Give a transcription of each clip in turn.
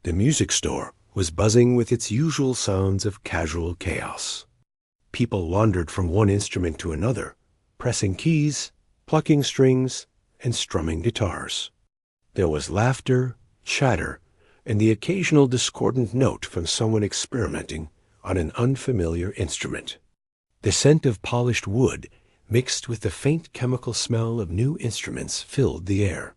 The music store was buzzing with its usual sounds of casual chaos. People wandered from one instrument to another, pressing keys, plucking strings, and strumming guitars. There was laughter, chatter, and the occasional discordant note from someone experimenting on an unfamiliar instrument. The scent of polished wood, mixed with the faint chemical smell of new instruments, filled the air.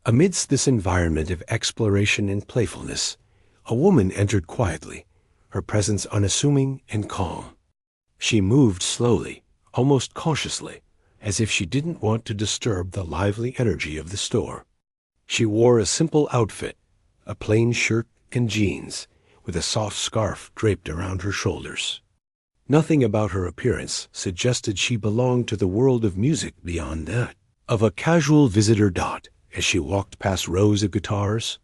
Amidst this environment of exploration and playfulness, a woman entered quietly, her presence unassuming and calm. She moved slowly, almost cautiously, as if she didn't want to disturb the lively energy of the store. She wore a simple outfit, a plain shirt and jeans, with a soft scarf draped around her shoulders. Nothing about her appearance suggested she belonged to the world of music beyond that of a casual visitor. As she walked past rows of guitars,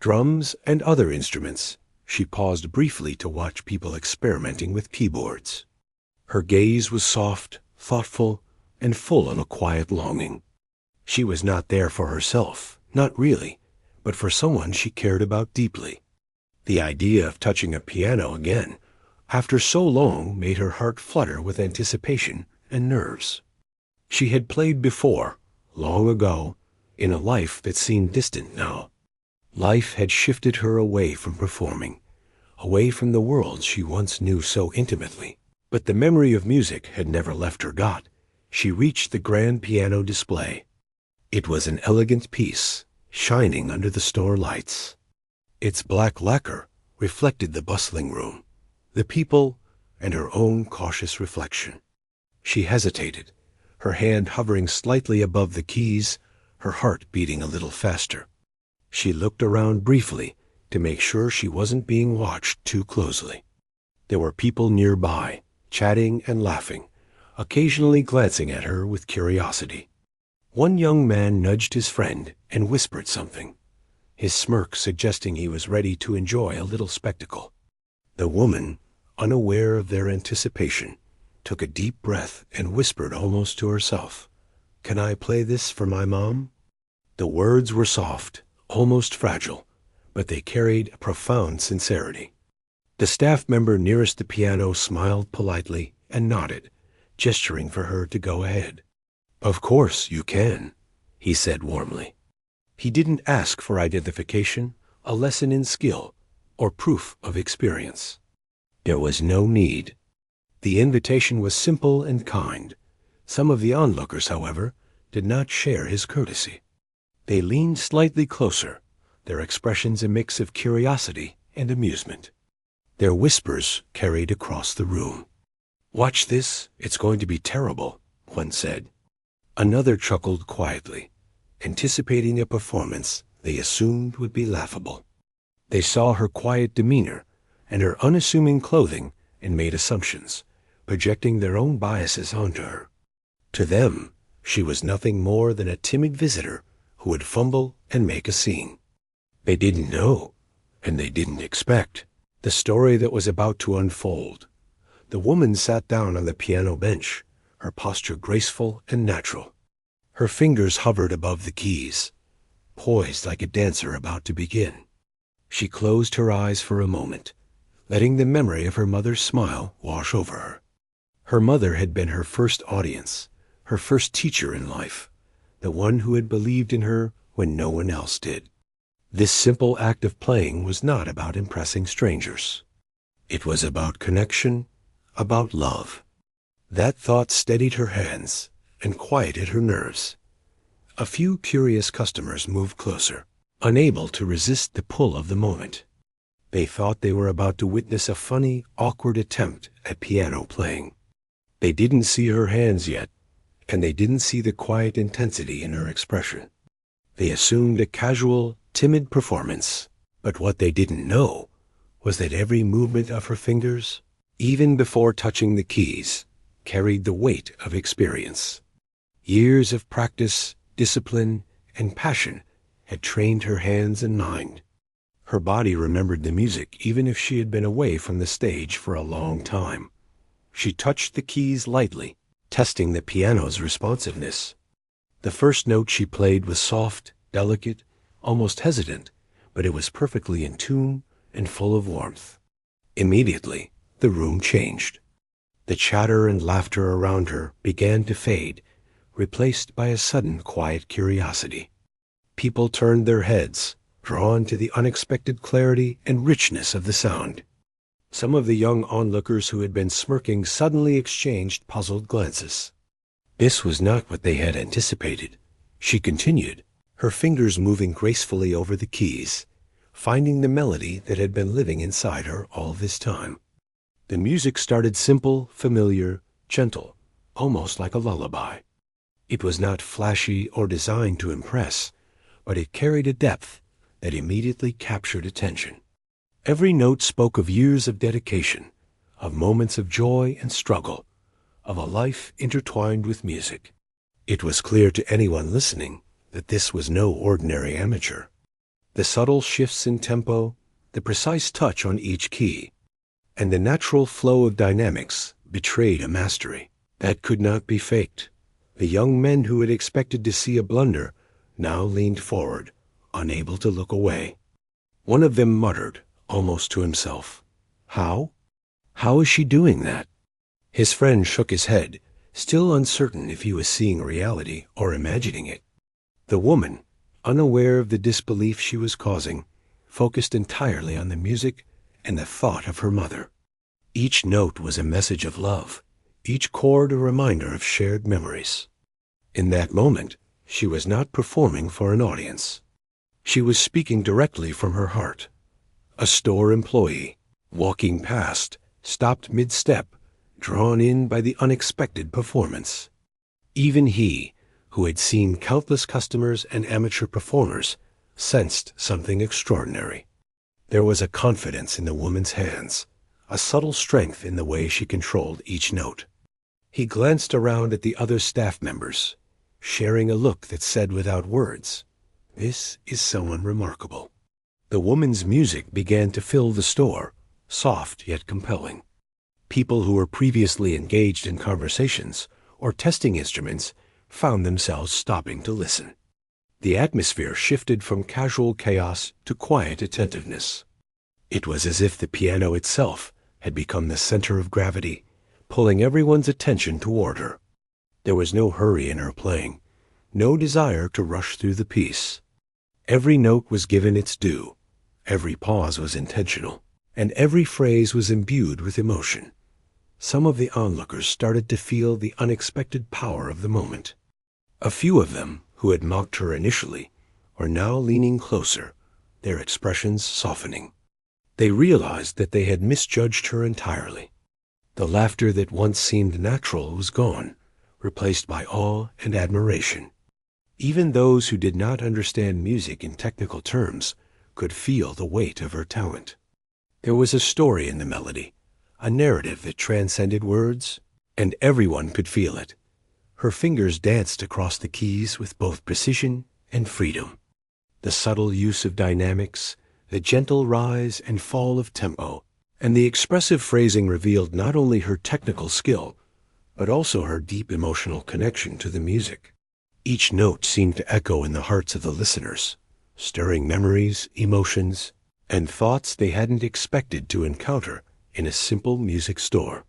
drums, and other instruments, she paused briefly to watch people experimenting with keyboards. Her gaze was soft, thoughtful, and full of a quiet longing. She was not there for herself, not really, but for someone she cared about deeply. The idea of touching a piano again, after so long, made her heart flutter with anticipation and nerves. She had played before, long ago, in a life that seemed distant now. Life had shifted her away from performing, away from the world she once knew so intimately. But the memory of music had never left her. She reached the grand piano display. It was an elegant piece, shining under the store lights. Its black lacquer reflected the bustling room, the people, and her own cautious reflection. She hesitated, her hand hovering slightly above the keys, her heart beating a little faster. She looked around briefly to make sure she wasn't being watched too closely. There were people nearby, chatting and laughing, occasionally glancing at her with curiosity. One young man nudged his friend and whispered something, his smirk suggesting he was ready to enjoy a little spectacle. The woman, unaware of their anticipation, took a deep breath and whispered almost to herself, "Can I play this for my mom?" The words were soft, almost fragile, but they carried a profound sincerity. The staff member nearest the piano smiled politely and nodded, gesturing for her to go ahead. "Of course you can," he said warmly. He didn't ask for identification, a lesson in skill, or proof of experience. There was no need. The invitation was simple and kind. Some of the onlookers, however, did not share his courtesy. They leaned slightly closer, their expressions a mix of curiosity and amusement. Their whispers carried across the room. "Watch this, it's going to be terrible," one said. Another chuckled quietly, anticipating a performance they assumed would be laughable. They saw her quiet demeanor and her unassuming clothing and made assumptions, projecting their own biases onto her. To them, she was nothing more than a timid visitor who would fumble and make a scene. They didn't know, and they didn't expect, the story that was about to unfold. The woman sat down on the piano bench, her posture graceful and natural. Her fingers hovered above the keys, poised like a dancer about to begin. She closed her eyes for a moment, letting the memory of her mother's smile wash over her. Her mother had been her first audience, her first teacher in life, the one who had believed in her when no one else did. This simple act of playing was not about impressing strangers. It was about connection, about love. That thought steadied her hands and quieted her nerves. A few curious customers moved closer, unable to resist the pull of the moment. They thought they were about to witness a funny, awkward attempt at piano playing. They didn't see her hands yet, and they didn't see the quiet intensity in her expression. They assumed a casual, timid performance, but what they didn't know was that every movement of her fingers, even before touching the keys, carried the weight of experience. Years of practice, discipline, and passion had trained her hands and mind. Her body remembered the music even if she had been away from the stage for a long time. She touched the keys lightly, testing the piano's responsiveness. The first note she played was soft, delicate, almost hesitant, but it was perfectly in tune and full of warmth. Immediately, the room changed. The chatter and laughter around her began to fade, replaced by a sudden quiet curiosity. People turned their heads, drawn to the unexpected clarity and richness of the sound. Some of the young onlookers who had been smirking suddenly exchanged puzzled glances. This was not what they had anticipated. She continued, her fingers moving gracefully over the keys, finding the melody that had been living inside her all this time. The music started simple, familiar, gentle, almost like a lullaby. It was not flashy or designed to impress, but it carried a depth that immediately captured attention. Every note spoke of years of dedication, of moments of joy and struggle, of a life intertwined with music. It was clear to anyone listening that this was no ordinary amateur. The subtle shifts in tempo, the precise touch on each key, and the natural flow of dynamics betrayed a mastery that could not be faked. The young men who had expected to see a blunder now leaned forward, unable to look away. One of them muttered, almost to himself, "How? How is she doing that?" His friend shook his head, still uncertain if he was seeing reality or imagining it. The woman, unaware of the disbelief she was causing, focused entirely on the music and the thought of her mother. Each note was a message of love, each chord a reminder of shared memories. In that moment, she was not performing for an audience. She was speaking directly from her heart. A store employee, walking past, stopped mid-step, drawn in by the unexpected performance. Even he, who had seen countless customers and amateur performers, sensed something extraordinary. There was a confidence in the woman's hands, a subtle strength in the way she controlled each note. He glanced around at the other staff members, sharing a look that said without words, "This is someone remarkable." The woman's music began to fill the store, soft yet compelling. People who were previously engaged in conversations or testing instruments found themselves stopping to listen. The atmosphere shifted from casual chaos to quiet attentiveness. It was as if the piano itself had become the center of gravity, pulling everyone's attention toward her. There was no hurry in her playing, no desire to rush through the piece. Every note was given its due, every pause was intentional, and every phrase was imbued with emotion. Some of the onlookers started to feel the unexpected power of the moment. A few of them, who had mocked her initially, were now leaning closer, their expressions softening. They realized that they had misjudged her entirely. The laughter that once seemed natural was gone, replaced by awe and admiration. Even those who did not understand music in technical terms could feel the weight of her talent. There was a story in the melody, a narrative that transcended words, and everyone could feel it. Her fingers danced across the keys with both precision and freedom. The subtle use of dynamics, the gentle rise and fall of tempo, and the expressive phrasing revealed not only her technical skill, but also her deep emotional connection to the music. Each note seemed to echo in the hearts of the listeners, stirring memories, emotions, and thoughts they hadn't expected to encounter in a simple music store.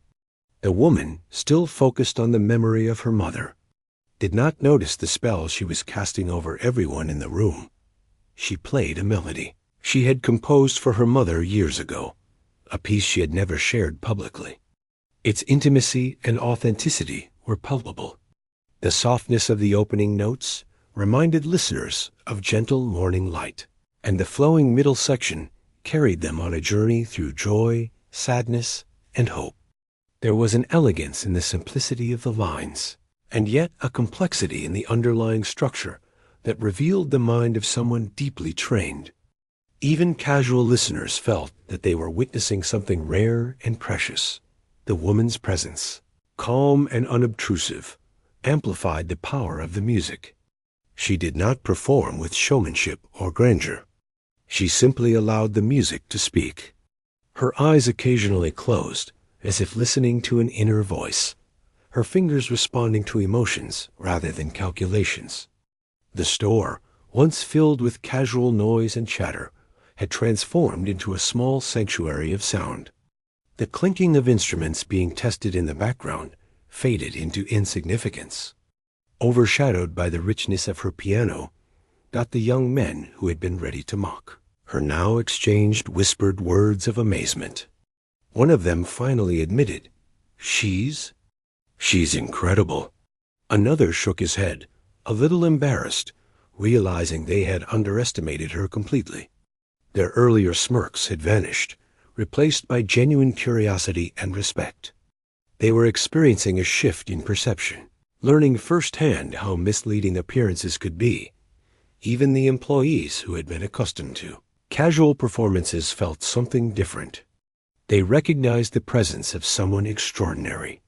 The woman, still focused on the memory of her mother, did not notice the spell she was casting over everyone in the room. She played a melody she had composed for her mother years ago, a piece she had never shared publicly. Its intimacy and authenticity were palpable. The softness of the opening notes reminded listeners of gentle morning light, and the flowing middle section carried them on a journey through joy, sadness, and hope. There was an elegance in the simplicity of the lines, and yet a complexity in the underlying structure that revealed the mind of someone deeply trained. Even casual listeners felt that they were witnessing something rare and precious. The woman's presence, calm and unobtrusive, amplified the power of the music. She did not perform with showmanship or grandeur. She simply allowed the music to speak. Her eyes occasionally closed, as if listening to an inner voice, her fingers responding to emotions rather than calculations. The store, once filled with casual noise and chatter, had transformed into a small sanctuary of sound. The clinking of instruments being tested in the background faded into insignificance. Overshadowed by the richness of her piano, not the young men who had been ready to mock her now exchanged whispered words of amazement. One of them finally admitted, She's incredible." Another shook his head, a little embarrassed, realizing they had underestimated her completely. Their earlier smirks had vanished, replaced by genuine curiosity and respect. They were experiencing a shift in perception, learning firsthand how misleading appearances could be. Even the employees who had been accustomed to casual performances felt something different. They recognized the presence of someone extraordinary.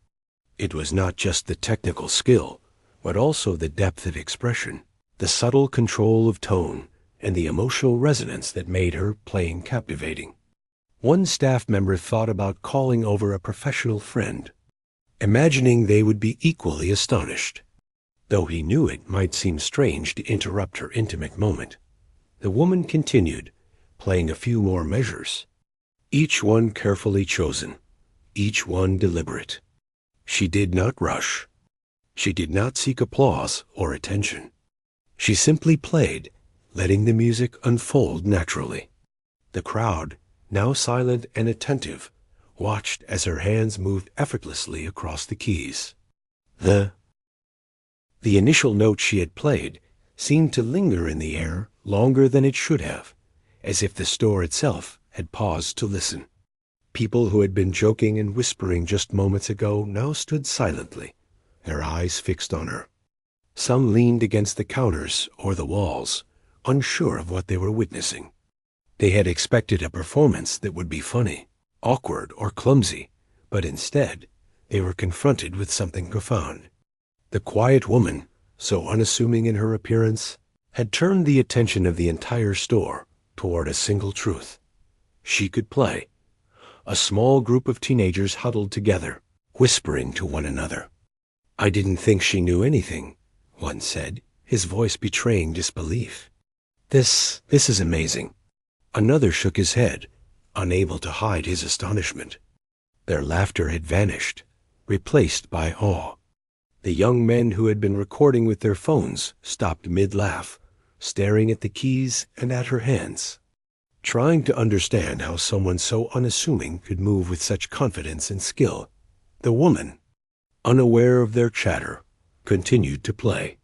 It was not just the technical skill, but also the depth of expression, the subtle control of tone, and the emotional resonance that made her playing captivating. One staff member thought about calling over a professional friend, imagining they would be equally astonished. Though he knew it might seem strange to interrupt her intimate moment, the woman continued, playing a few more measures, each one carefully chosen, each one deliberate. She did not rush. She did not seek applause or attention. She simply played, letting the music unfold naturally. The crowd, now silent and attentive, watched as her hands moved effortlessly across the keys. The initial note she had played seemed to linger in the air longer than it should have, as if the store itself had paused to listen. People who had been joking and whispering just moments ago now stood silently, their eyes fixed on her. Some leaned against the counters or the walls, unsure of what they were witnessing. They had expected a performance that would be funny, awkward, or clumsy, but instead they were confronted with something profound. The quiet woman, so unassuming in her appearance, had turned the attention of the entire store toward a single truth. She could play. A small group of teenagers huddled together, whispering to one another. "I didn't think she knew anything," one said, his voice betraying disbelief. This is amazing." Another shook his head, unable to hide his astonishment. Their laughter had vanished, replaced by awe. The young men who had been recording with their phones stopped mid-laugh, staring at the keys and at her hands, trying to understand how someone so unassuming could move with such confidence and skill. The woman, unaware of their chatter, continued to play.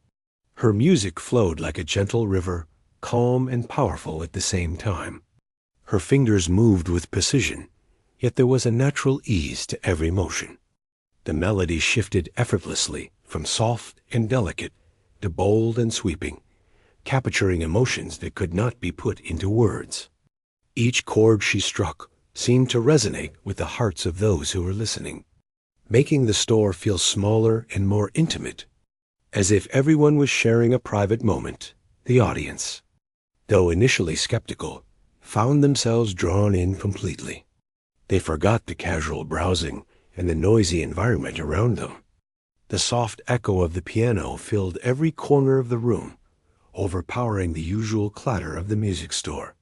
Her music flowed like a gentle river, calm and powerful at the same time. Her fingers moved with precision, yet there was a natural ease to every motion. The melody shifted effortlessly from soft and delicate to bold and sweeping, capturing emotions that could not be put into words. Each chord she struck seemed to resonate with the hearts of those who were listening, making the store feel smaller and more intimate, as if everyone was sharing a private moment. The audience, though initially skeptical, found themselves drawn in completely. They forgot the casual browsing and the noisy environment around them. The soft echo of the piano filled every corner of the room, overpowering the usual clatter of the music store.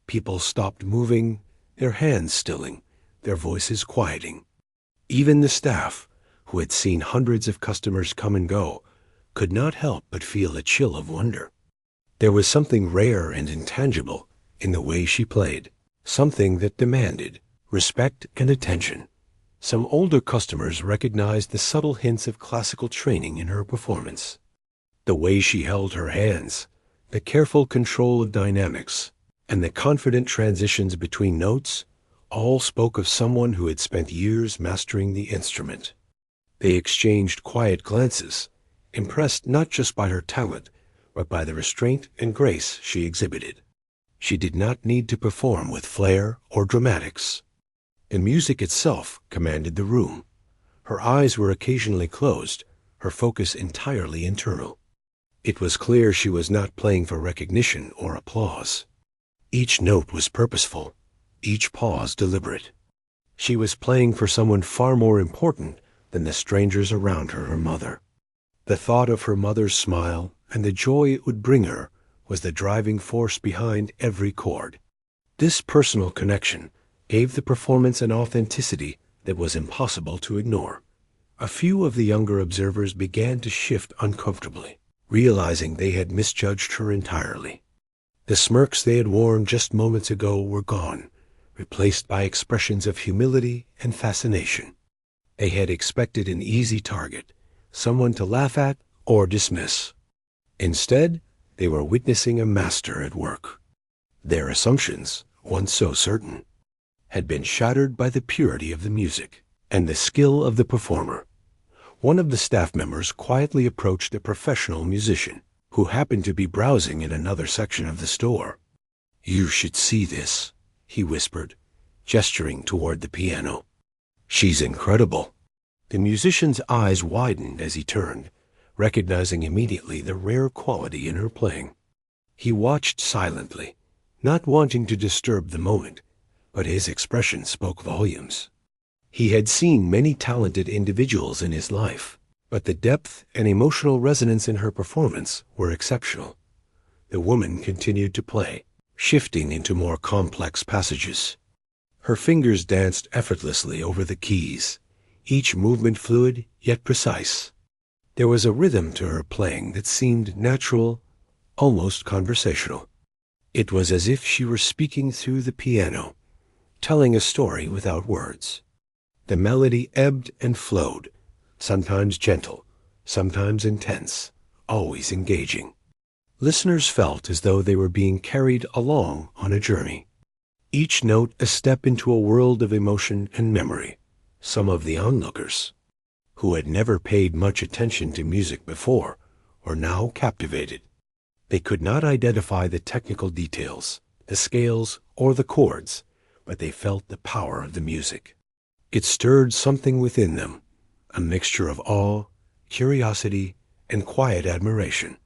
People stopped moving, their hands stilling, their voices quieting. Even the staff, who had seen hundreds of customers come and go, could not help but feel a chill of wonder. There was something rare and intangible in the way she played, something that demanded respect and attention. Some older customers recognized the subtle hints of classical training in her performance. The way she held her hands, the careful control of dynamics, and the confident transitions between notes all spoke of someone who had spent years mastering the instrument. They exchanged quiet glances, impressed not just by her talent, but by the restraint and grace she exhibited. She did not need to perform with flair or dramatics. The music itself commanded the room. Her eyes were occasionally closed, her focus entirely internal. It was clear she was not playing for recognition or applause. Each note was purposeful, each pause deliberate. She was playing for someone far more important than the strangers around her mother. The thought of her mother's smile and the joy it would bring her was the driving force behind every chord. This personal connection gave the performance an authenticity that was impossible to ignore. A few of the younger observers began to shift uncomfortably, realizing they had misjudged her entirely. The smirks they had worn just moments ago were gone, replaced by expressions of humility and fascination. They had expected an easy target, someone to laugh at or dismiss. Instead, they were witnessing a master at work. Their assumptions, once so certain, had been shattered by the purity of the music and the skill of the performer. One of the staff members quietly approached a professional musician who happened to be browsing in another section of the store. "You should see this," he whispered, gesturing toward the piano. "She's incredible." The musician's eyes widened as he turned, recognizing immediately the rare quality in her playing. He watched silently, not wanting to disturb the moment, but his expression spoke volumes. He had seen many talented individuals in his life, but the depth and emotional resonance in her performance were exceptional. The woman continued to play, shifting into more complex passages. Her fingers danced effortlessly over the keys, each movement fluid yet precise. There was a rhythm to her playing that seemed natural, almost conversational. It was as if she were speaking through the piano, telling a story without words. The melody ebbed and flowed, sometimes gentle, sometimes intense, always engaging. Listeners felt as though they were being carried along on a journey, each note a step into a world of emotion and memory. Some of the onlookers, who had never paid much attention to music before, were now captivated. They could not identify the technical details, the scales, or the chords, but they felt the power of the music. It stirred something within them, a mixture of awe, curiosity, and quiet admiration.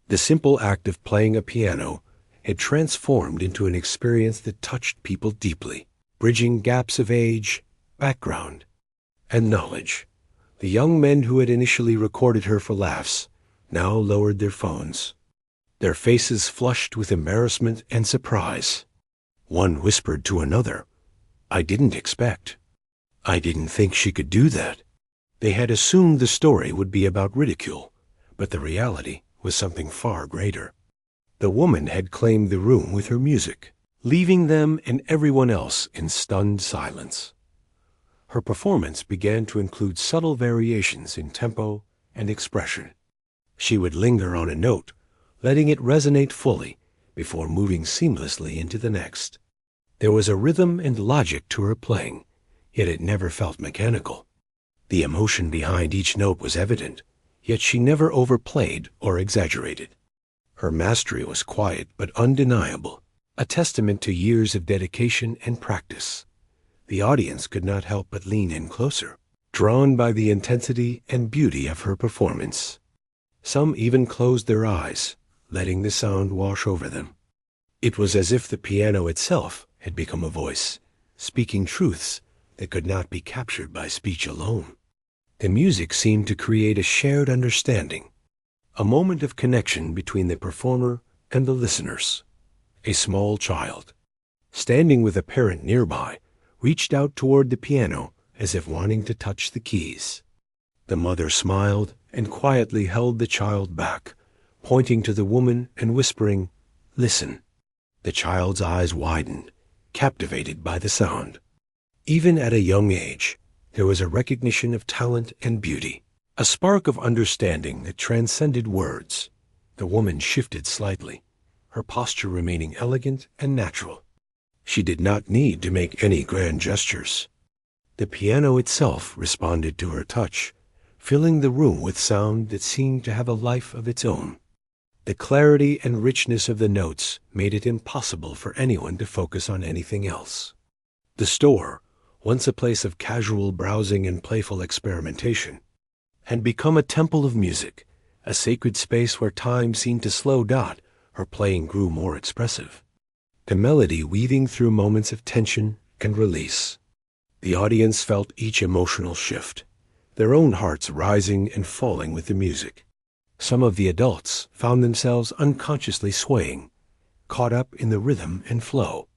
The simple act of playing a piano had transformed into an experience that touched people deeply, bridging gaps of age, background, and knowledge. The young men who had initially recorded her for laughs now lowered their phones, their faces flushed with embarrassment and surprise. One whispered to another, "I didn't expect. I didn't think she could do that." They had assumed the story would be about ridicule, but the reality was something far greater. The woman had claimed the room with her music, leaving them and everyone else in stunned silence. Her performance began to include subtle variations in tempo and expression. She would linger on a note, letting it resonate fully before moving seamlessly into the next. There was a rhythm and logic to her playing, yet it never felt mechanical. The emotion behind each note was evident, yet she never overplayed or exaggerated. Her mastery was quiet but undeniable, a testament to years of dedication and practice. The audience could not help but lean in closer, drawn by the intensity and beauty of her performance. Some even closed their eyes, letting the sound wash over them. It was as if the piano itself had become a voice, speaking truths that could not be captured by speech alone. The music seemed to create a shared understanding, a moment of connection between the performer and the listeners. A small child, standing with a parent nearby, reached out toward the piano as if wanting to touch the keys. The mother smiled and quietly held the child back, pointing to the woman and whispering, "Listen." The child's eyes widened, captivated by the sound. Even at a young age, there was a recognition of talent and beauty, a spark of understanding that transcended words. The woman shifted slightly, her posture remaining elegant and natural. She did not need to make any grand gestures. The piano itself responded to her touch, filling the room with sound that seemed to have a life of its own. The clarity and richness of the notes made it impossible for anyone to focus on anything else. The store, once a place of casual browsing and playful experimentation, had become a temple of music, a sacred space where time seemed to slow down. Her playing grew more expressive, the melody weaving through moments of tension and release. The audience felt each emotional shift, their own hearts rising and falling with the music. Some of the adults found themselves unconsciously swaying, caught up in the rhythm and flow.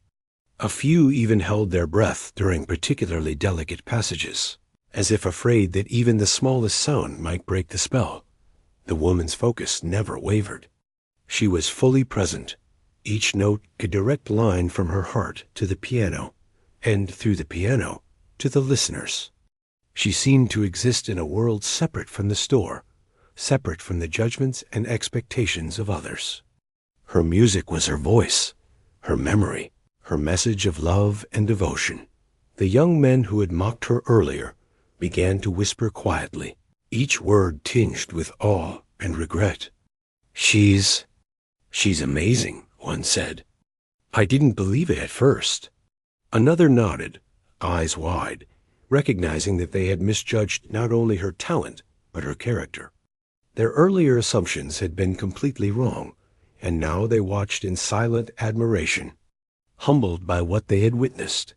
A few even held their breath during particularly delicate passages, as if afraid that even the smallest sound might break the spell. The woman's focus never wavered. She was fully present, each note a direct line from her heart to the piano, and through the piano to the listeners. She seemed to exist in a world separate from the store, separate from the judgments and expectations of others. Her music was her voice, her memory, her message of love and devotion. The young men who had mocked her earlier began to whisper quietly, each word tinged with awe and regret. She's amazing," one said. "I didn't believe it at first." Another nodded, eyes wide, recognizing that they had misjudged not only her talent, but her character. Their earlier assumptions had been completely wrong, and now they watched in silent admiration. Humbled by what they had witnessed,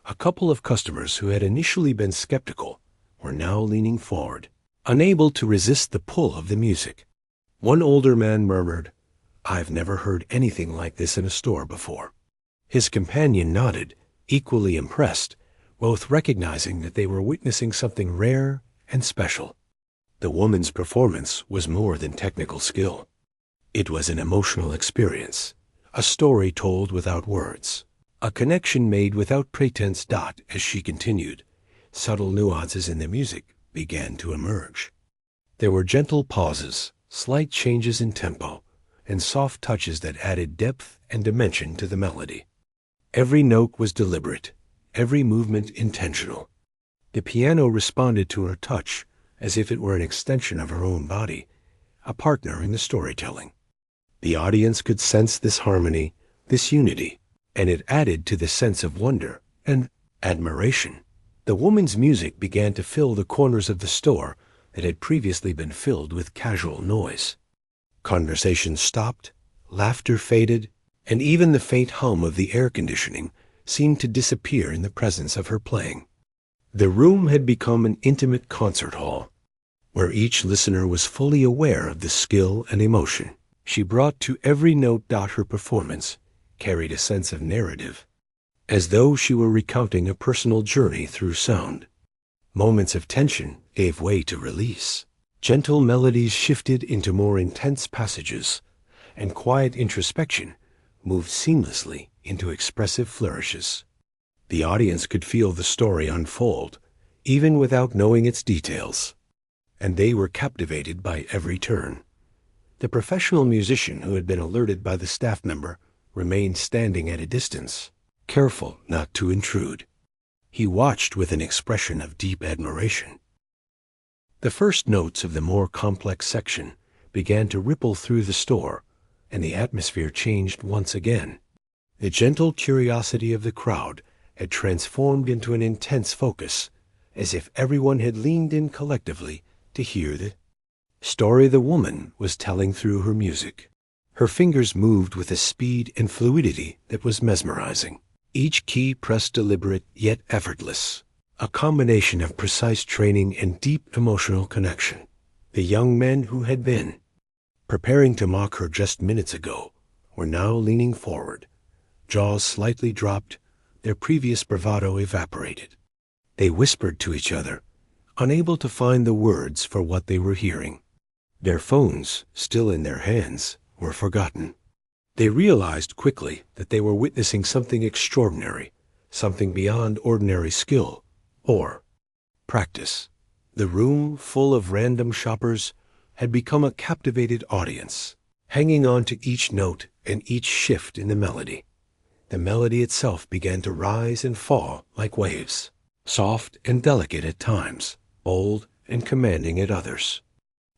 a couple of customers who had initially been skeptical were now leaning forward, unable to resist the pull of the music. One older man murmured, "I've never heard anything like this in a store before." His companion nodded, equally impressed, both recognizing that they were witnessing something rare and special. The woman's performance was more than technical skill. It was an emotional experience, a story told without words, a connection made without pretense. As she continued, subtle nuances in the music began to emerge. There were gentle pauses, slight changes in tempo, and soft touches that added depth and dimension to the melody. Every note was deliberate, every movement intentional. The piano responded to her touch as if it were an extension of her own body, a partner in the storytelling. The audience could sense this harmony, this unity, and it added to the sense of wonder and admiration. The woman's music began to fill the corners of the store that had previously been filled with casual noise. Conversation stopped, laughter faded, and even the faint hum of the air conditioning seemed to disappear in the presence of her playing. The room had become an intimate concert hall, where each listener was fully aware of the skill and emotion she brought to every note. Her performance carried a sense of narrative, as though she were recounting a personal journey through sound. Moments of tension gave way to release. Gentle melodies shifted into more intense passages, and quiet introspection moved seamlessly into expressive flourishes. The audience could feel the story unfold, even without knowing its details, and they were captivated by every turn. The professional musician who had been alerted by the staff member remained standing at a distance, careful not to intrude. He watched with an expression of deep admiration. The first notes of the more complex section began to ripple through the store, and the atmosphere changed once again. The gentle curiosity of the crowd had transformed into an intense focus, as if everyone had leaned in collectively to hear the story the woman was telling through her music. Her fingers moved with a speed and fluidity that was mesmerizing. Each key pressed deliberate yet effortless, a combination of precise training and deep emotional connection. The young men who had been preparing to mock her just minutes ago were now leaning forward, jaws slightly dropped, their previous bravado evaporated. They whispered to each other, unable to find the words for what they were hearing. Their phones, still in their hands, were forgotten. They realized quickly that they were witnessing something extraordinary, something beyond ordinary skill or practice. The room, full of random shoppers, had become a captivated audience, hanging on to each note and each shift in the melody. The melody itself began to rise and fall like waves, soft and delicate at times, bold and commanding at others.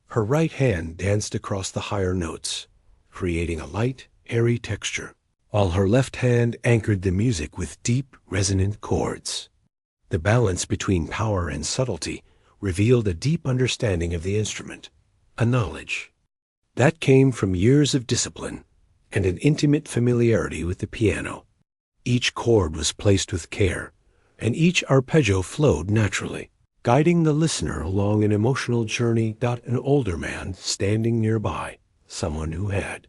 Her right hand danced across the higher notes, creating a light, airy texture, while her left hand anchored the music with deep, resonant chords. The balance between power and subtlety revealed a deep understanding of the instrument, a knowledge that came from years of discipline and an intimate familiarity with the piano. Each chord was placed with care, and each arpeggio flowed naturally, guiding the listener along an emotional journey. An older man standing nearby, someone who had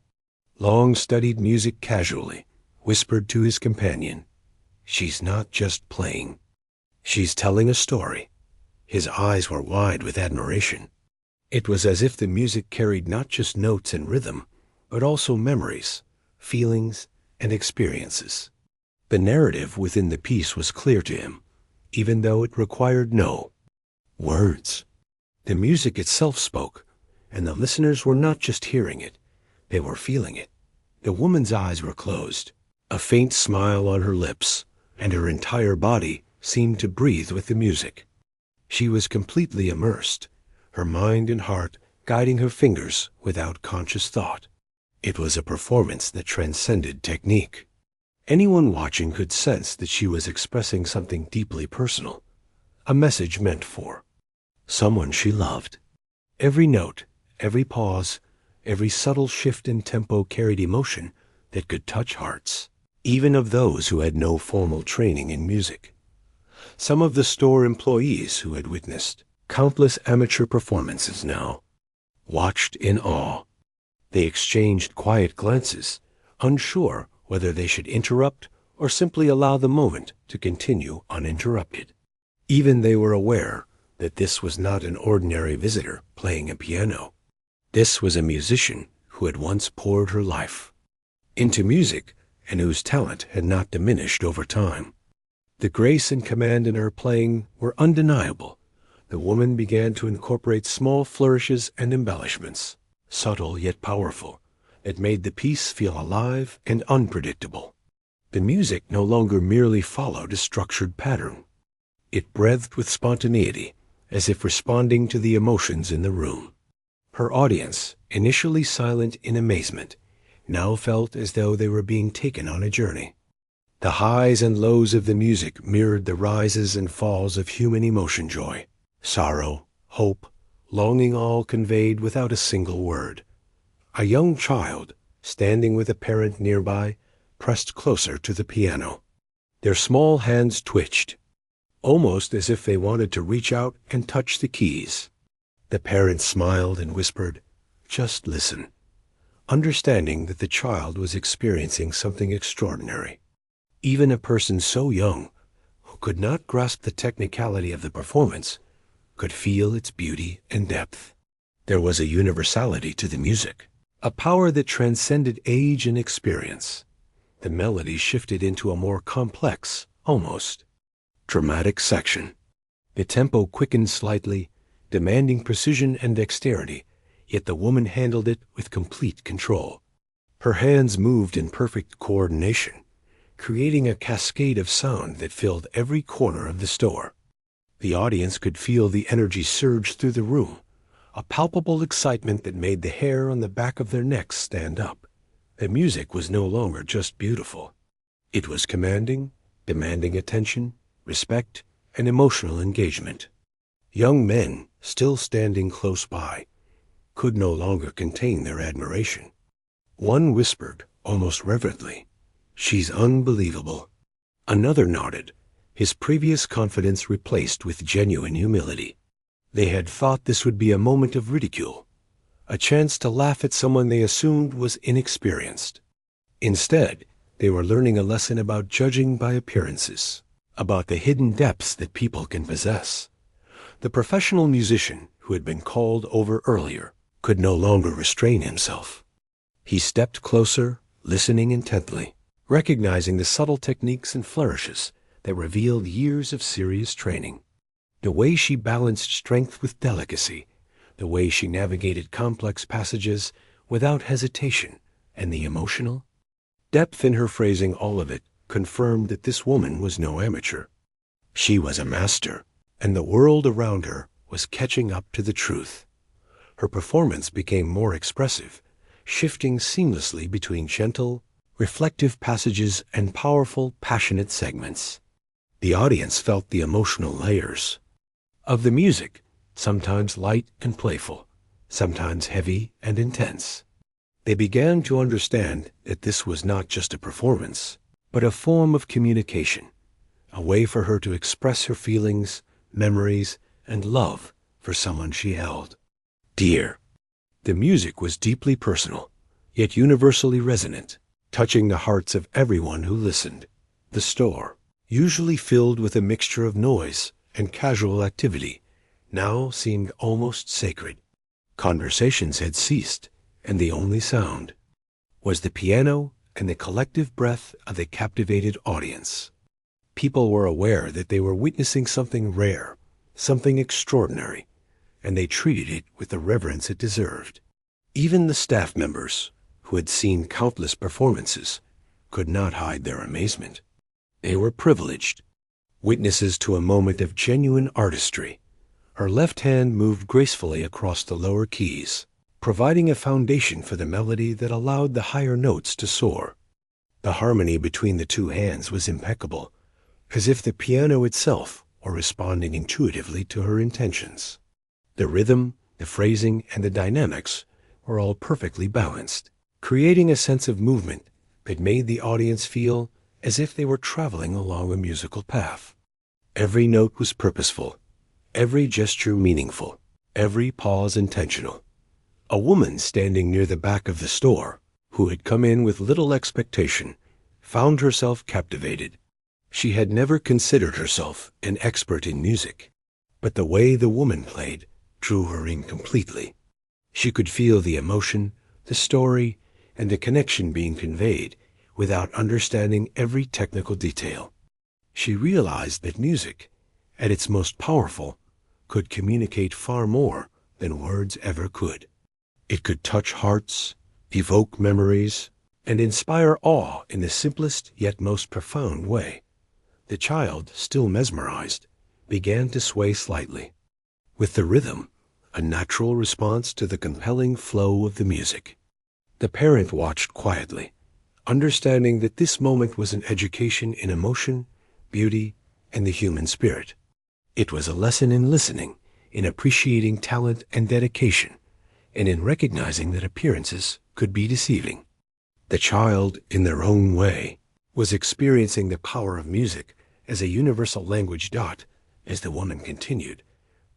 long studied music casually, whispered to his companion, She's not just playing. She's telling a story. His eyes were wide with admiration. It was as if the music carried not just notes and rhythm, but also memories, feelings, and experiences. The narrative within the piece was clear to him, even though it required no words. The music itself spoke, and the listeners were not just hearing it, they were feeling it. The woman's eyes were closed, a faint smile on her lips, and her entire body seemed to breathe with the music. She was completely immersed, her mind and heart guiding her fingers without conscious thought. It was a performance that transcended technique. Anyone watching could sense that she was expressing something deeply personal, a message meant for someone she loved. Every note, every pause, every subtle shift in tempo carried emotion that could touch hearts, even of those who had no formal training in music. Some of the store employees who had witnessed countless amateur performances now watched in awe. They exchanged quiet glances, unsure whether they should interrupt or simply allow the moment to continue uninterrupted. Even they were aware that this was not an ordinary visitor playing a piano. This was a musician who had once poured her life into music and whose talent had not diminished over time. The grace and command in her playing were undeniable. The woman began to incorporate small flourishes and embellishments, subtle yet powerful, that made the piece feel alive and unpredictable. The music no longer merely followed a structured pattern. It breathed with spontaneity, as if responding to the emotions in the room. Her audience, initially silent in amazement, now felt as though they were being taken on a journey. The highs and lows of the music mirrored the rises and falls of human emotion: joy, sorrow, hope, longing, all conveyed without a single word. A young child, standing with a parent nearby, pressed closer to the piano. Their small hands twitched, almost as if they wanted to reach out and touch the keys. The parent smiled and whispered, "Just listen," understanding that the child was experiencing something extraordinary. Even a person so young, who could not grasp the technicality of the performance, could feel its beauty and depth. There was a universality to the music, a power that transcended age and experience. The melody shifted into a more complex, almost dramatic section. The tempo quickened slightly, demanding precision and dexterity, yet the woman handled it with complete control. Her hands moved in perfect coordination, creating a cascade of sound that filled every corner of the store. The audience could feel the energy surge through the room, a palpable excitement that made the hair on the back of their necks stand up. The music was no longer just beautiful. It was commanding, demanding attention, respect, and emotional engagement. Young men, still standing close by, could no longer contain their admiration. One whispered, almost reverently, "She's unbelievable." Another nodded, his previous confidence replaced with genuine humility. They had thought this would be a moment of ridicule, a chance to laugh at someone they assumed was inexperienced. Instead, they were learning a lesson about judging by appearances, about the hidden depths that people can possess. The professional musician, who had been called over earlier, could no longer restrain himself. He stepped closer, listening intently, recognizing the subtle techniques and flourishes that revealed years of serious training. The way she balanced strength with delicacy, the way she navigated complex passages without hesitation, and the emotional depth in her phrasing, all of it confirmed that this woman was no amateur. She was a master, and the world around her was catching up to the truth. Her performance became more expressive, shifting seamlessly between gentle, reflective passages and powerful, passionate segments. The audience felt the emotional layers of the music, sometimes light and playful, sometimes heavy and intense. They began to understand that this was not just a performance, but a form of communication, a way for her to express her feelings, memories, and love for someone she held dear. The music was deeply personal, yet universally resonant, touching the hearts of everyone who listened. The store, usually filled with a mixture of noise and casual activity, now seemed almost sacred. Conversations had ceased, and the only sound was the piano and the collective breath of the captivated audience. People were aware that they were witnessing something rare, something extraordinary, and they treated it with the reverence it deserved. Even the staff members, who had seen countless performances, could not hide their amazement. They were privileged, witnesses to a moment of genuine artistry. Her left hand moved gracefully across the lower keys, providing a foundation for the melody that allowed the higher notes to soar. The harmony between the two hands was impeccable, as if the piano itself were responding intuitively to her intentions. The rhythm, the phrasing, and the dynamics were all perfectly balanced, creating a sense of movement that made the audience feel as if they were traveling along a musical path. Every note was purposeful, every gesture meaningful, every pause intentional. A woman standing near the back of the store, who had come in with little expectation, found herself captivated. She had never considered herself an expert in music, but the way the woman played drew her in completely. She could feel the emotion, the story, and the connection being conveyed without understanding every technical detail. She realized that music, at its most powerful, could communicate far more than words ever could. It could touch hearts, evoke memories, and inspire awe in the simplest yet most profound way. The child, still mesmerized, began to sway slightly, with the rhythm, a natural response to the compelling flow of the music. The parent watched quietly, understanding that this moment was an education in emotion, beauty, and the human spirit. It was a lesson in listening, in appreciating talent and dedication, and in recognizing that appearances could be deceiving. The child, in their own way, was experiencing the power of music as a universal language. As the woman continued,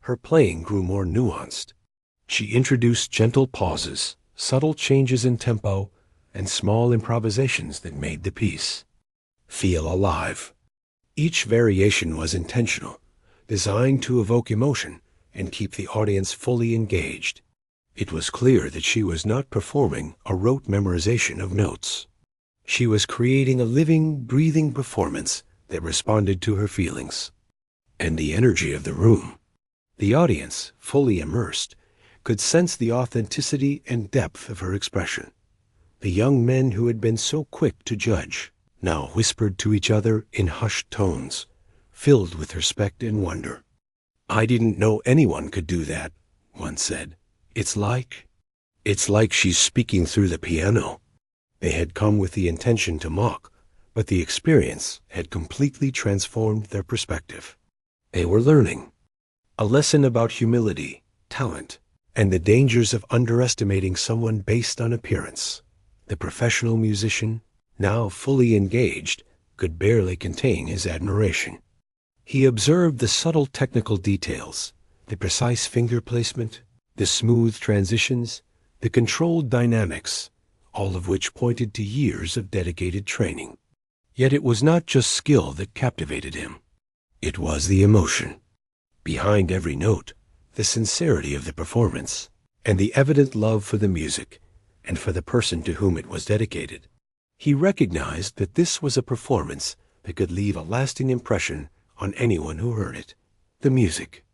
her playing grew more nuanced. She introduced gentle pauses, subtle changes in tempo, and small improvisations that made the piece feel alive. Each variation was intentional, designed to evoke emotion and keep the audience fully engaged. It was clear that she was not performing a rote memorization of notes. She was creating a living, breathing performance that responded to her feelings and the energy of the room. The audience, fully immersed, could sense the authenticity and depth of her expression. The young men who had been so quick to judge now whispered to each other in hushed tones, filled with respect and wonder. "I didn't know anyone could do that," one said. It's like she's speaking through the piano." They had come with the intention to mock, but the experience had completely transformed their perspective. They were learning a lesson about humility, talent, and the dangers of underestimating someone based on appearance. The professional musician, now fully engaged, could barely contain his admiration. He observed the subtle technical details, the precise finger placement, the smooth transitions, the controlled dynamics, all of which pointed to years of dedicated training. Yet it was not just skill that captivated him. It was the emotion. Behind every note, the sincerity of the performance, and the evident love for the music, and for the person to whom it was dedicated. He recognized that this was a performance that could leave a lasting impression on anyone who heard it. The music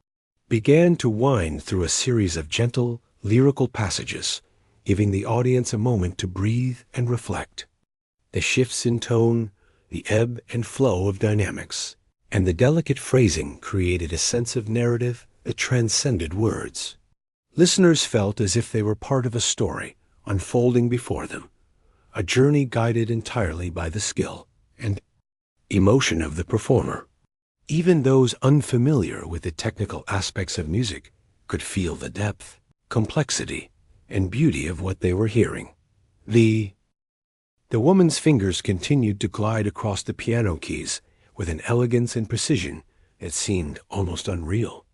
began to wind through a series of gentle, lyrical passages, giving the audience a moment to breathe and reflect. The shifts in tone, the ebb and flow of dynamics, and the delicate phrasing created a sense of narrative that transcended words. Listeners felt as if they were part of a story unfolding before them, a journey guided entirely by the skill and emotion of the performer. Even those unfamiliar with the technical aspects of music could feel the depth, complexity, and beauty of what they were hearing. The woman's fingers continued to glide across the piano keys with an elegance and precision that seemed almost unreal.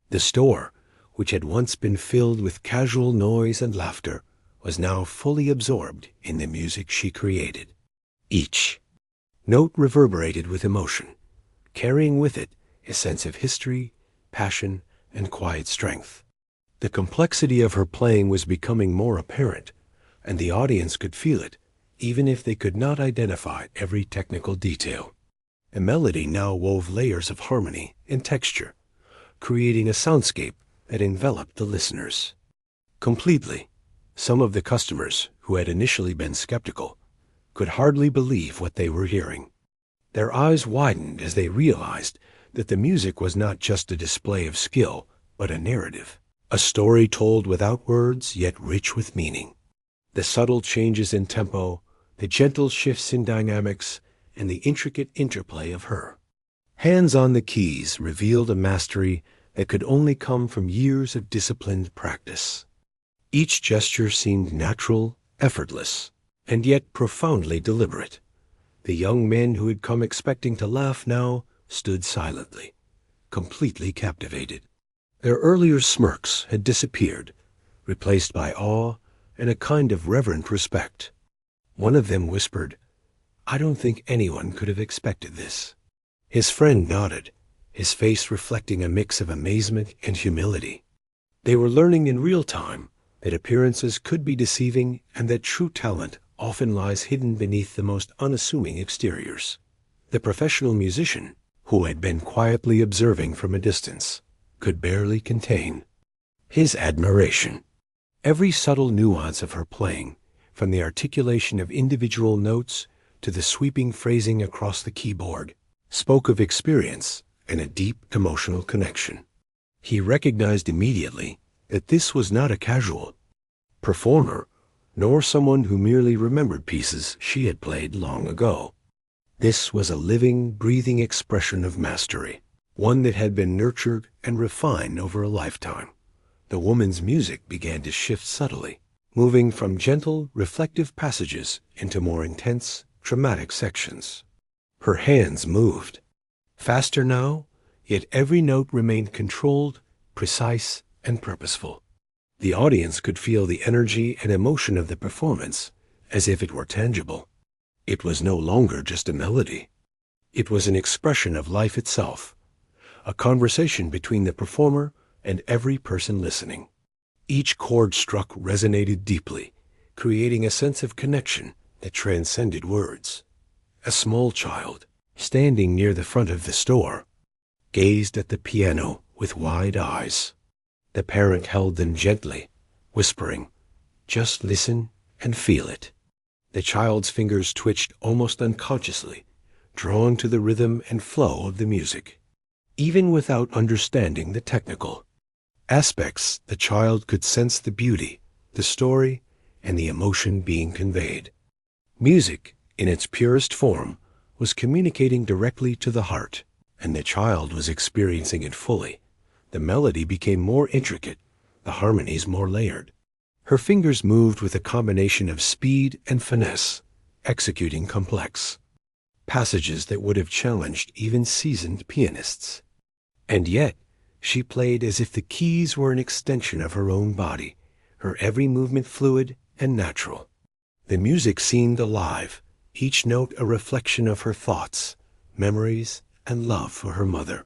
The store, which had once been filled with casual noise and laughter, was now fully absorbed in the music she created. Each note reverberated with emotion, carrying with it a sense of history, passion, and quiet strength. The complexity of her playing was becoming more apparent, and the audience could feel it, even if they could not identify every technical detail. A melody now wove layers of harmony and texture, creating a soundscape that enveloped the listeners completely. Some of the customers, who had initially been skeptical, could hardly believe what they were hearing. Their eyes widened as they realized that the music was not just a display of skill, but a narrative, a story told without words yet rich with meaning. The subtle changes in tempo, the gentle shifts in dynamics, and the intricate interplay of her hands on the keys revealed a mastery that could only come from years of disciplined practice. Each gesture seemed natural, effortless, and yet profoundly deliberate. The young men who had come expecting to laugh now stood silently, completely captivated. Their earlier smirks had disappeared, replaced by awe and a kind of reverent respect. One of them whispered, "I don't think anyone could have expected this." His friend nodded, his face reflecting a mix of amazement and humility. They were learning in real time that appearances could be deceiving and that true talent often lies hidden beneath the most unassuming exteriors. The professional musician, who had been quietly observing from a distance, could barely contain his admiration. Every subtle nuance of her playing, from the articulation of individual notes to the sweeping phrasing across the keyboard, spoke of experience and a deep emotional connection. He recognized immediately that this was not a casual performer, nor someone who merely remembered pieces she had played long ago. This was a living, breathing expression of mastery, one that had been nurtured and refined over a lifetime. The woman's music began to shift subtly, moving from gentle, reflective passages into more intense, dramatic sections. Her hands moved, faster now, yet every note remained controlled, precise, and purposeful. The audience could feel the energy and emotion of the performance as if it were tangible. It was no longer just a melody. It was an expression of life itself, a conversation between the performer and every person listening. Each chord struck resonated deeply, creating a sense of connection that transcended words. A small child, standing near the front of the store, gazed at the piano with wide eyes. The parent held them gently, whispering, "Just listen and feel it." The child's fingers twitched almost unconsciously, drawn to the rhythm and flow of the music. Even without understanding the technical aspects, the child could sense the beauty, the story, and the emotion being conveyed. Music, in its purest form, was communicating directly to the heart, and the child was experiencing it fully. The melody became more intricate, the harmonies more layered. Her fingers moved with a combination of speed and finesse, executing complex passages that would have challenged even seasoned pianists. And yet, she played as if the keys were an extension of her own body, her every movement fluid and natural. The music seemed alive, each note a reflection of her thoughts, memories, and love for her mother.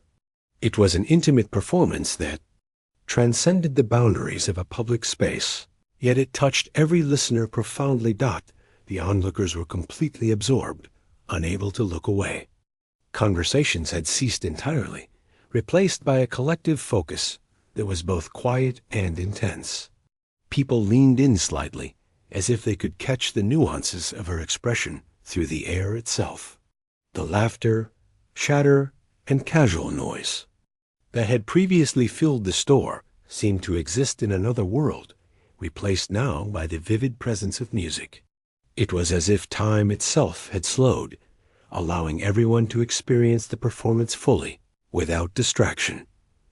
It was an intimate performance that transcended the boundaries of a public space, yet it touched every listener profoundly. The onlookers were completely absorbed, unable to look away. Conversations had ceased entirely, replaced by a collective focus that was both quiet and intense. People leaned in slightly, as if they could catch the nuances of her expression through the air itself. The laughter, chatter, and casual noise that had previously filled the store seemed to exist in another world, replaced now by the vivid presence of music. It was as if time itself had slowed, allowing everyone to experience the performance fully, without distraction.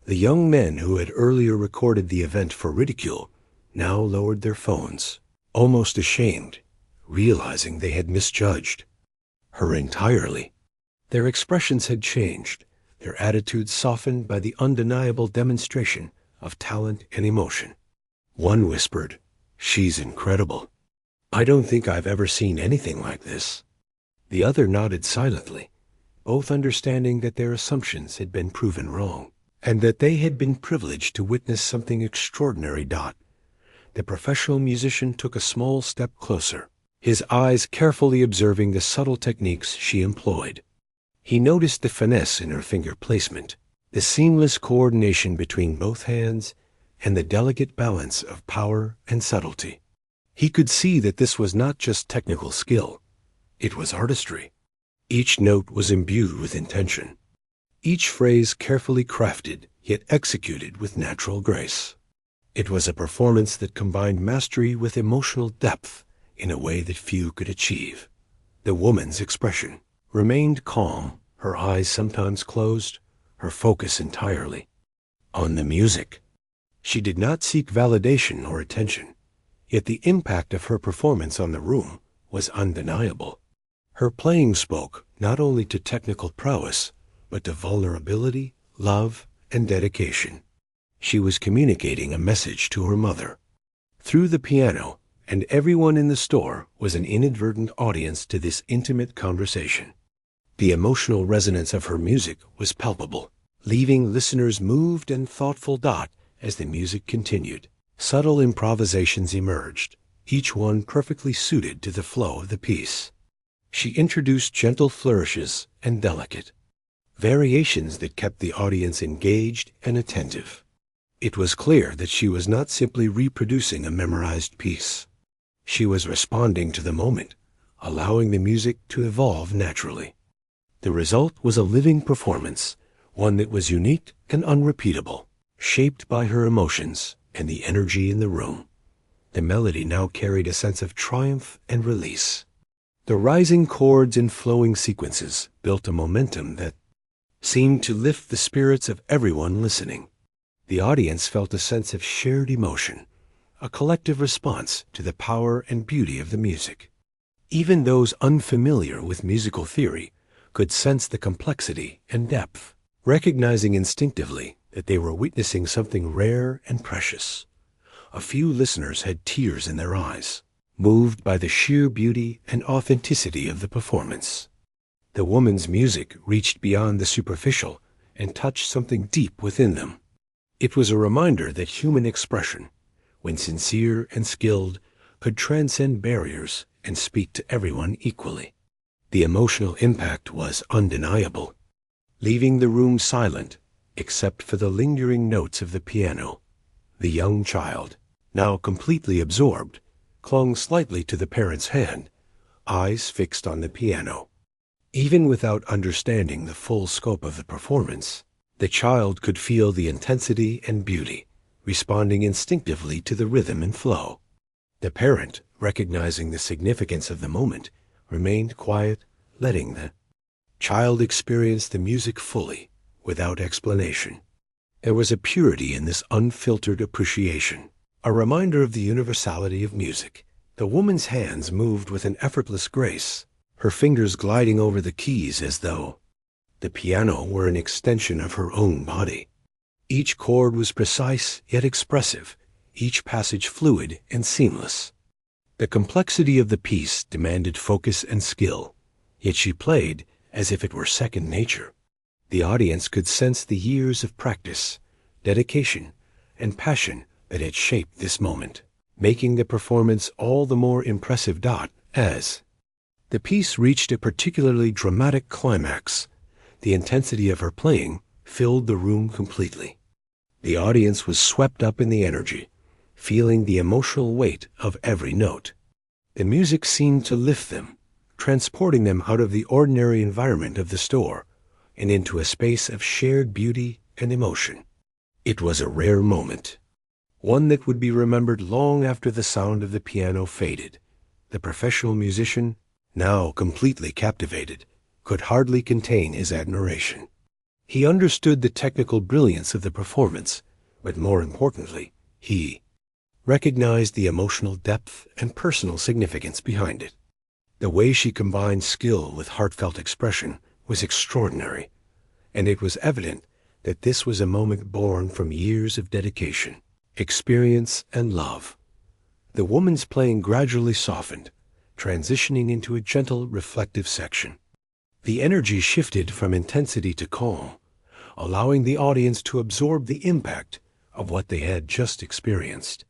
The young men who had earlier recorded the event for ridicule now lowered their phones, almost ashamed, realizing they had misjudged her entirely. Their expressions had changed, their attitudes softened by the undeniable demonstration of talent and emotion. One whispered, "She's incredible. I don't think I've ever seen anything like this." The other nodded silently, both understanding that their assumptions had been proven wrong, and that they had been privileged to witness something extraordinary. The professional musician took a small step closer, his eyes carefully observing the subtle techniques she employed. He noticed the finesse in her finger placement, the seamless coordination between both hands, and the delicate balance of power and subtlety. He could see that this was not just technical skill, it was artistry. Each note was imbued with intention, each phrase carefully crafted, yet executed with natural grace. It was a performance that combined mastery with emotional depth in a way that few could achieve. The woman's expression remained calm, her eyes sometimes closed, her focus entirely on the music. She did not seek validation or attention, yet the impact of her performance on the room was undeniable. Her playing spoke not only to technical prowess, but to vulnerability, love, and dedication. She was communicating a message to her mother through the piano, and everyone in the store was an inadvertent audience to this intimate conversation. The emotional resonance of her music was palpable, leaving listeners moved and thoughtful. As the music continued, subtle improvisations emerged, each one perfectly suited to the flow of the piece. She introduced gentle flourishes and delicate variations that kept the audience engaged and attentive. It was clear that she was not simply reproducing a memorized piece. She was responding to the moment, allowing the music to evolve naturally. The result was a living performance, one that was unique and unrepeatable, shaped by her emotions and the energy in the room. The melody now carried a sense of triumph and release. The rising chords and flowing sequences built a momentum that seemed to lift the spirits of everyone listening. The audience felt a sense of shared emotion, a collective response to the power and beauty of the music. Even those unfamiliar with musical theory could sense the complexity and depth, recognizing instinctively that they were witnessing something rare and precious. A few listeners had tears in their eyes, moved by the sheer beauty and authenticity of the performance. The woman's music reached beyond the superficial and touched something deep within them. It was a reminder that human expression, when sincere and skilled, could transcend barriers and speak to everyone equally. The emotional impact was undeniable, leaving the room silent except for the lingering notes of the piano. The young child, now completely absorbed, clung slightly to the parent's hand, eyes fixed on the piano. Even without understanding the full scope of the performance, the child could feel the intensity and beauty, responding instinctively to the rhythm and flow. The parent, recognizing the significance of the moment, remained quiet, letting the child experience the music fully, without explanation. There was a purity in this unfiltered appreciation, a reminder of the universality of music. The woman's hands moved with an effortless grace, her fingers gliding over the keys as though the piano were an extension of her own body. Each chord was precise yet expressive, each passage fluid and seamless. The complexity of the piece demanded focus and skill, yet she played as if it were second nature. The audience could sense the years of practice, dedication, and passion that had shaped this moment, making the performance all the more impressive. As the piece reached a particularly dramatic climax, the intensity of her playing filled the room completely. The audience was swept up in the energy, feeling the emotional weight of every note. The music seemed to lift them, transporting them out of the ordinary environment of the store and into a space of shared beauty and emotion. It was a rare moment, one that would be remembered long after the sound of the piano faded. The professional musician, now completely captivated, could hardly contain his admiration. He understood the technical brilliance of the performance, but more importantly, he recognized the emotional depth and personal significance behind it. The way she combined skill with heartfelt expression was extraordinary, and it was evident that this was a moment born from years of dedication, experience, and love. The woman's playing gradually softened, transitioning into a gentle, reflective section. The energy shifted from intensity to calm, allowing the audience to absorb the impact of what they had just experienced.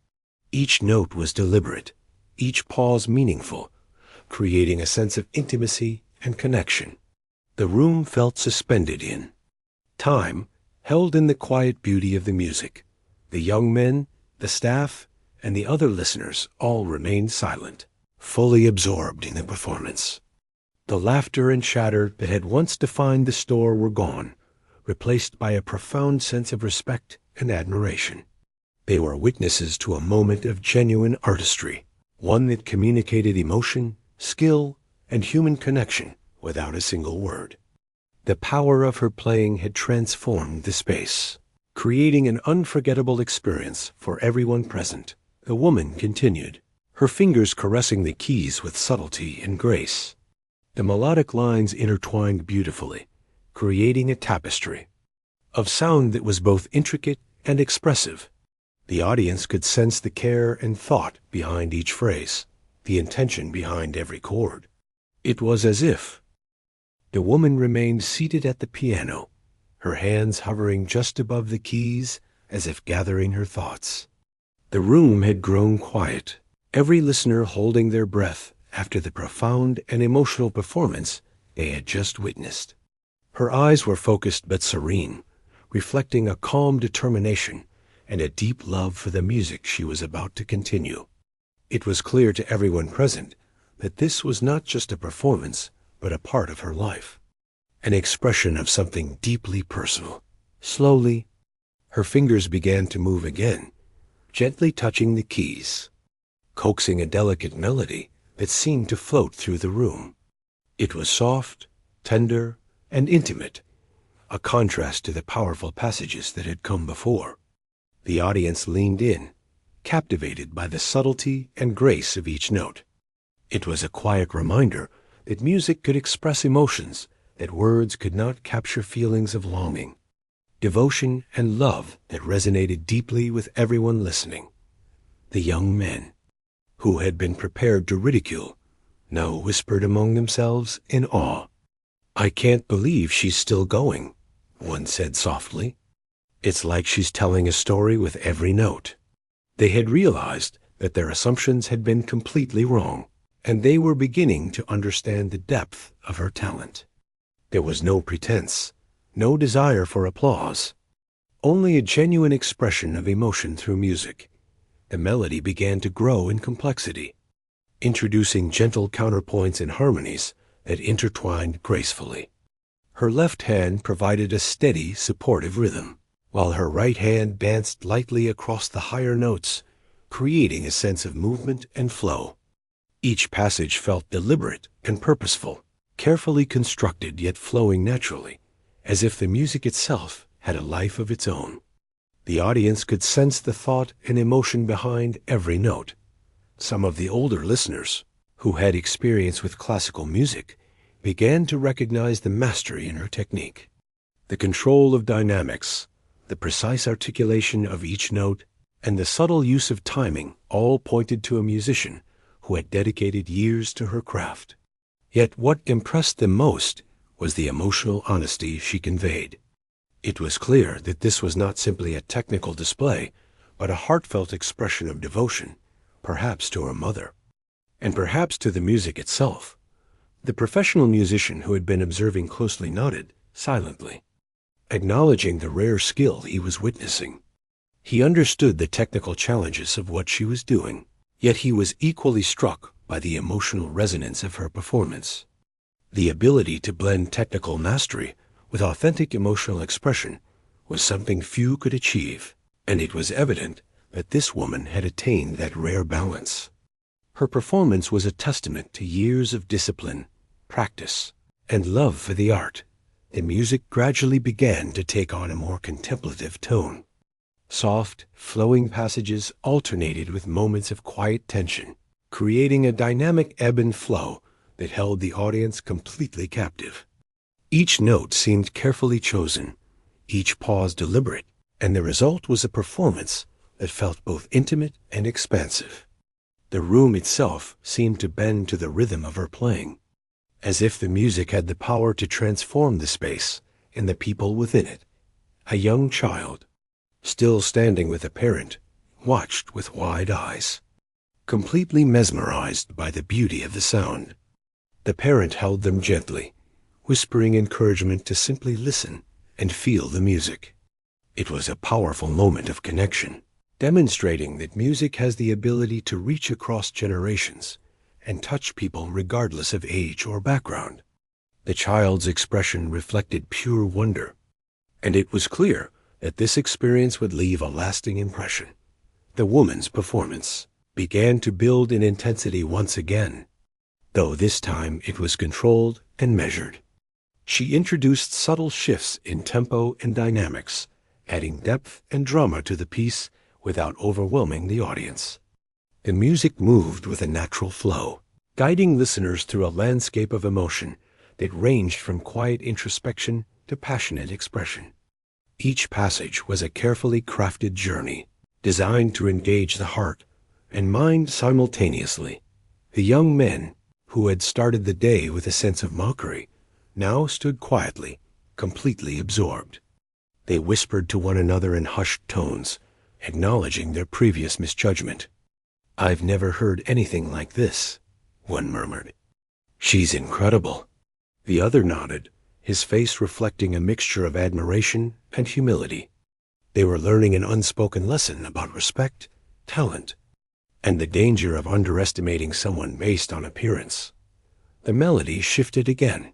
Each note was deliberate, each pause meaningful, creating a sense of intimacy and connection. The room felt suspended in time, held in the quiet beauty of the music. The young men, the staff, and the other listeners all remained silent, fully absorbed in the performance. The laughter and chatter that had once defined the store were gone, replaced by a profound sense of respect and admiration. They were witnesses to a moment of genuine artistry, one that communicated emotion, skill, and human connection without a single word. The power of her playing had transformed the space, creating an unforgettable experience for everyone present. The woman continued, her fingers caressing the keys with subtlety and grace. The melodic lines intertwined beautifully, creating a tapestry of sound that was both intricate and expressive. The audience could sense the care and thought behind each phrase, the intention behind every chord. It was as if the woman remained seated at the piano, her hands hovering just above the keys as if gathering her thoughts. The room had grown quiet, every listener holding their breath after the profound and emotional performance they had just witnessed. Her eyes were focused but serene, reflecting a calm determination and a deep love for the music she was about to continue. It was clear to everyone present that this was not just a performance, but a part of her life, an expression of something deeply personal. Slowly, her fingers began to move again, gently touching the keys, coaxing a delicate melody that seemed to float through the room. It was soft, tender, and intimate, a contrast to the powerful passages that had come before. The audience leaned in, captivated by the subtlety and grace of each note. It was a quiet reminder that music could express emotions that words could not capture, feelings of longing, devotion, and love that resonated deeply with everyone listening. The young men, who had been prepared to ridicule, now whispered among themselves in awe. "I can't believe she's still going," one said softly. "It's like she's telling a story with every note." They had realized that their assumptions had been completely wrong, and they were beginning to understand the depth of her talent. There was no pretense, no desire for applause, only a genuine expression of emotion through music. The melody began to grow in complexity, introducing gentle counterpoints and harmonies that intertwined gracefully. Her left hand provided a steady, supportive rhythm, while her right hand danced lightly across the higher notes, creating a sense of movement and flow. Each passage felt deliberate and purposeful, carefully constructed yet flowing naturally, as if the music itself had a life of its own. The audience could sense the thought and emotion behind every note. Some of the older listeners, who had experience with classical music, began to recognize the mastery in her technique. The control of dynamics, the precise articulation of each note, and the subtle use of timing all pointed to a musician who had dedicated years to her craft. Yet what impressed them most was the emotional honesty she conveyed. It was clear that this was not simply a technical display, but a heartfelt expression of devotion, perhaps to her mother, and perhaps to the music itself. The professional musician who had been observing closely nodded silently, acknowledging the rare skill he was witnessing. He understood the technical challenges of what she was doing, yet he was equally struck by the emotional resonance of her performance. The ability to blend technical mastery with authentic emotional expression was something few could achieve, and it was evident that this woman had attained that rare balance. Her performance was a testament to years of discipline, practice, and love for the art. The music gradually began to take on a more contemplative tone. Soft, flowing passages alternated with moments of quiet tension, creating a dynamic ebb and flow that held the audience completely captive. Each note seemed carefully chosen, each pause deliberate, and the result was a performance that felt both intimate and expansive. The room itself seemed to bend to the rhythm of her playing, as if the music had the power to transform the space and the people within it. A young child, still standing with a parent, watched with wide eyes, completely mesmerized by the beauty of the sound. The parent held them gently, whispering encouragement to simply listen and feel the music. It was a powerful moment of connection, demonstrating that music has the ability to reach across generations and touch people regardless of age or background. The child's expression reflected pure wonder, and it was clear that this experience would leave a lasting impression. The woman's performance began to build in intensity once again, though this time it was controlled and measured. She introduced subtle shifts in tempo and dynamics, adding depth and drama to the piece without overwhelming the audience. The music moved with a natural flow, guiding listeners through a landscape of emotion that ranged from quiet introspection to passionate expression. Each passage was a carefully crafted journey, designed to engage the heart and mind simultaneously. The young men, who had started the day with a sense of mockery, now stood quietly, completely absorbed. They whispered to one another in hushed tones, acknowledging their previous misjudgment. "I've never heard anything like this," one murmured. "She's incredible." The other nodded, his face reflecting a mixture of admiration and humility. They were learning an unspoken lesson about respect, talent, and the danger of underestimating someone based on appearance. The melody shifted again,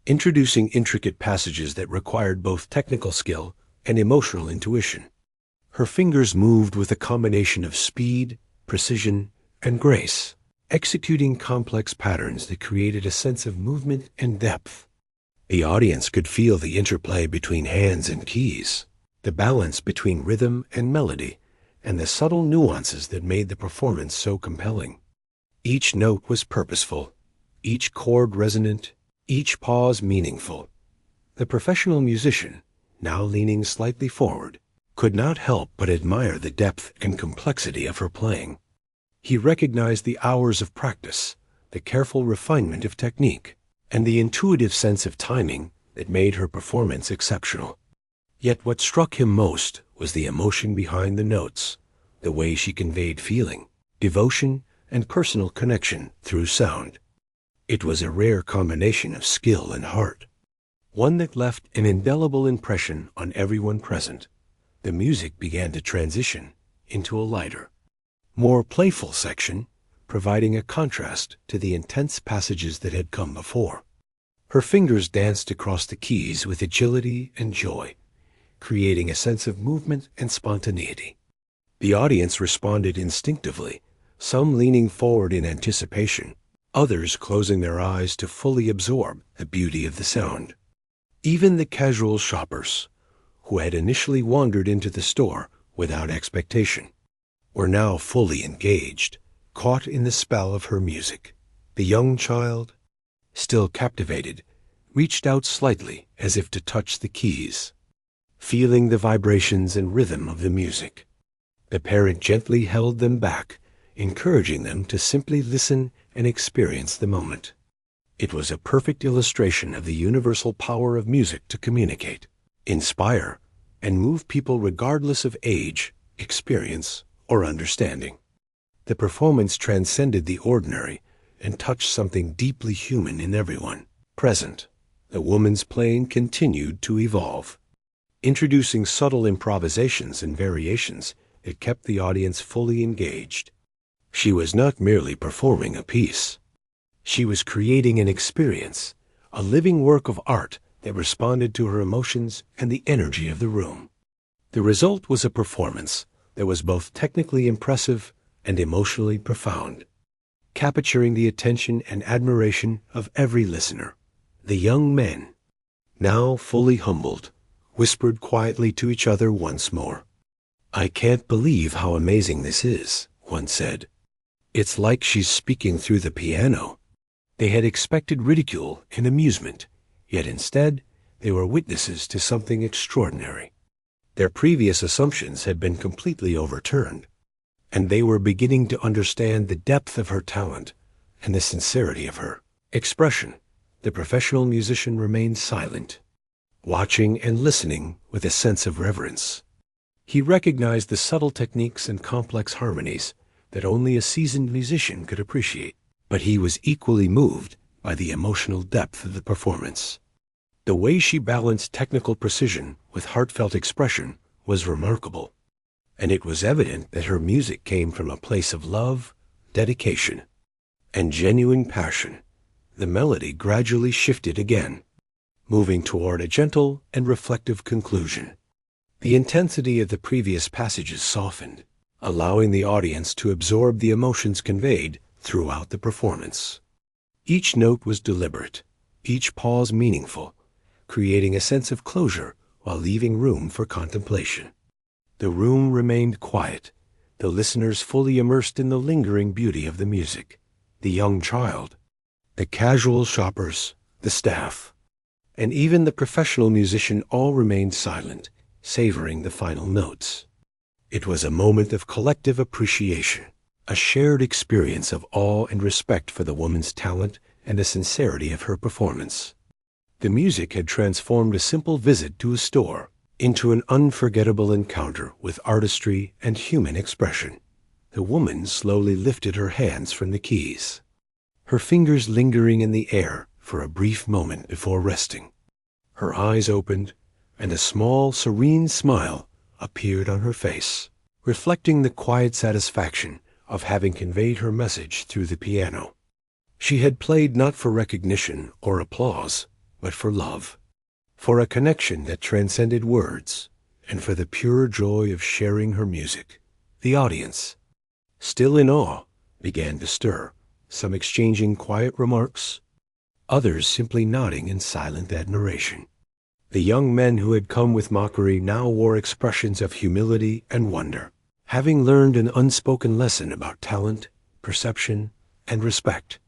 introducing intricate passages that required both technical skill and emotional intuition. Her fingers moved with a combination of speed, precision, and grace, executing complex patterns that created a sense of movement and depth. The audience could feel the interplay between hands and keys, the balance between rhythm and melody, and the subtle nuances that made the performance so compelling. Each note was purposeful, each chord resonant, each pause meaningful. The professional musician, now leaning slightly forward, could not help but admire the depth and complexity of her playing. He recognized the hours of practice, the careful refinement of technique, and the intuitive sense of timing that made her performance exceptional. Yet what struck him most was the emotion behind the notes, the way she conveyed feeling, devotion, and personal connection through sound. It was a rare combination of skill and heart, one that left an indelible impression on everyone present. The music began to transition into a lighter, more playful section, providing a contrast to the intense passages that had come before. Her fingers danced across the keys with agility and joy, creating a sense of movement and spontaneity. The audience responded instinctively, some leaning forward in anticipation, others closing their eyes to fully absorb the beauty of the sound. Even the casual shoppers, who had initially wandered into the store without expectation, were now fully engaged, caught in the spell of her music. The young child, still captivated, reached out slightly as if to touch the keys, feeling the vibrations and rhythm of the music. The parent gently held them back, encouraging them to simply listen and experience the moment. It was a perfect illustration of the universal power of music to communicate, inspire, and move people regardless of age, experience, or understanding. The performance transcended the ordinary and touched something deeply human in everyone present. The woman's playing continued to evolve, introducing subtle improvisations and variations that kept the audience fully engaged. She was not merely performing a piece. She was creating an experience, a living work of art that responded to her emotions and the energy of the room. The result was a performance that was both technically impressive and emotionally profound, capturing the attention and admiration of every listener. The young men, now fully humbled, whispered quietly to each other once more. "I can't believe how amazing this is," one said. "It's like she's speaking through the piano." They had expected ridicule and amusement, yet instead they were witnesses to something extraordinary. Their previous assumptions had been completely overturned, and they were beginning to understand the depth of her talent and the sincerity of her expression. The professional musician remained silent, watching and listening with a sense of reverence. He recognized the subtle techniques and complex harmonies that only a seasoned musician could appreciate, but he was equally moved by the emotional depth of the performance. The way she balanced technical precision with heartfelt expression was remarkable, and it was evident that her music came from a place of love, dedication, and genuine passion. The melody gradually shifted again, moving toward a gentle and reflective conclusion. The intensity of the previous passages softened, allowing the audience to absorb the emotions conveyed throughout the performance. Each note was deliberate, each pause meaningful, creating a sense of closure while leaving room for contemplation. The room remained quiet, the listeners fully immersed in the lingering beauty of the music. The young child, the casual shoppers, the staff, and even the professional musician all remained silent, savoring the final notes. It was a moment of collective appreciation, a shared experience of awe and respect for the woman's talent and the sincerity of her performance. The music had transformed a simple visit to a store into an unforgettable encounter with artistry and human expression. The woman slowly lifted her hands from the keys, her fingers lingering in the air for a brief moment before resting. Her eyes opened, and a small, serene smile appeared on her face, reflecting the quiet satisfaction of having conveyed her message through the piano. She had played not for recognition or applause, but for love, for a connection that transcended words, and for the pure joy of sharing her music. The audience, still in awe, began to stir, some exchanging quiet remarks, others simply nodding in silent admiration. The young men who had come with mockery now wore expressions of humility and wonder, having learned an unspoken lesson about talent, perception, and respect.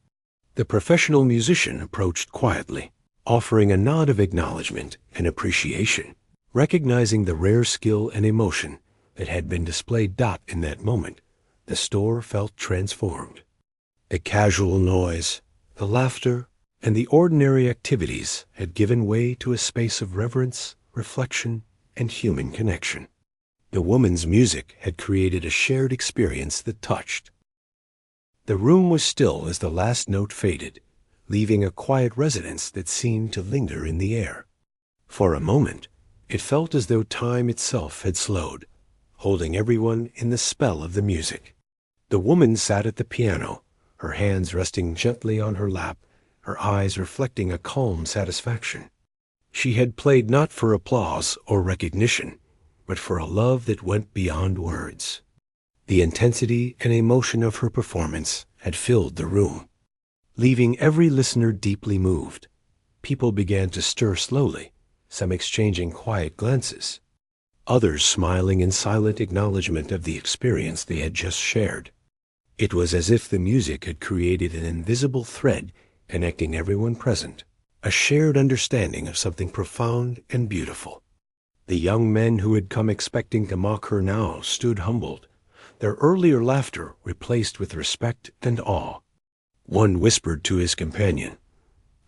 The professional musician approached quietly, offering a nod of acknowledgement and appreciation, recognizing the rare skill and emotion that had been displayed. In that moment, the store felt transformed. The casual noise, the laughter, and the ordinary activities had given way to a space of reverence, reflection, and human connection. The woman's music had created a shared experience that touched. The room was still as the last note faded, leaving a quiet resonance that seemed to linger in the air. For a moment, it felt as though time itself had slowed, holding everyone in the spell of the music. The woman sat at the piano, her hands resting gently on her lap, her eyes reflecting a calm satisfaction. She had played not for applause or recognition, but for a love that went beyond words. The intensity and emotion of her performance had filled the room, leaving every listener deeply moved. People began to stir slowly, some exchanging quiet glances, others smiling in silent acknowledgement of the experience they had just shared. It was as if the music had created an invisible thread connecting everyone present, a shared understanding of something profound and beautiful. The young men who had come expecting to mock her now stood humbled, their earlier laughter replaced with respect and awe. One whispered to his companion,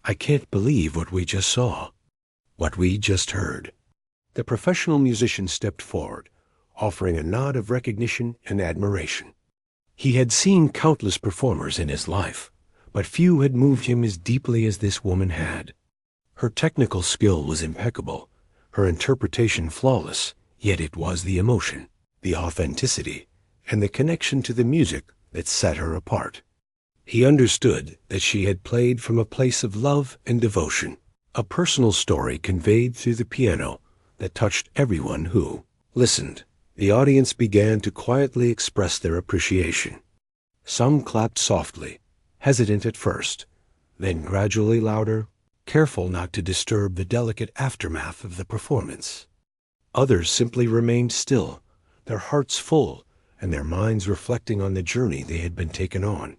"I can't believe what we just saw, what we just heard." The professional musician stepped forward, offering a nod of recognition and admiration. He had seen countless performers in his life, but few had moved him as deeply as this woman had. Her technical skill was impeccable, her interpretation flawless, yet it was the emotion, the authenticity, and the connection to the music that set her apart. He understood that she had played from a place of love and devotion, a personal story conveyed through the piano that touched everyone who listened. The audience began to quietly express their appreciation. Some clapped softly, hesitant at first, then gradually louder, careful not to disturb the delicate aftermath of the performance. Others simply remained still, their hearts full and their minds reflecting on the journey they had been taken on.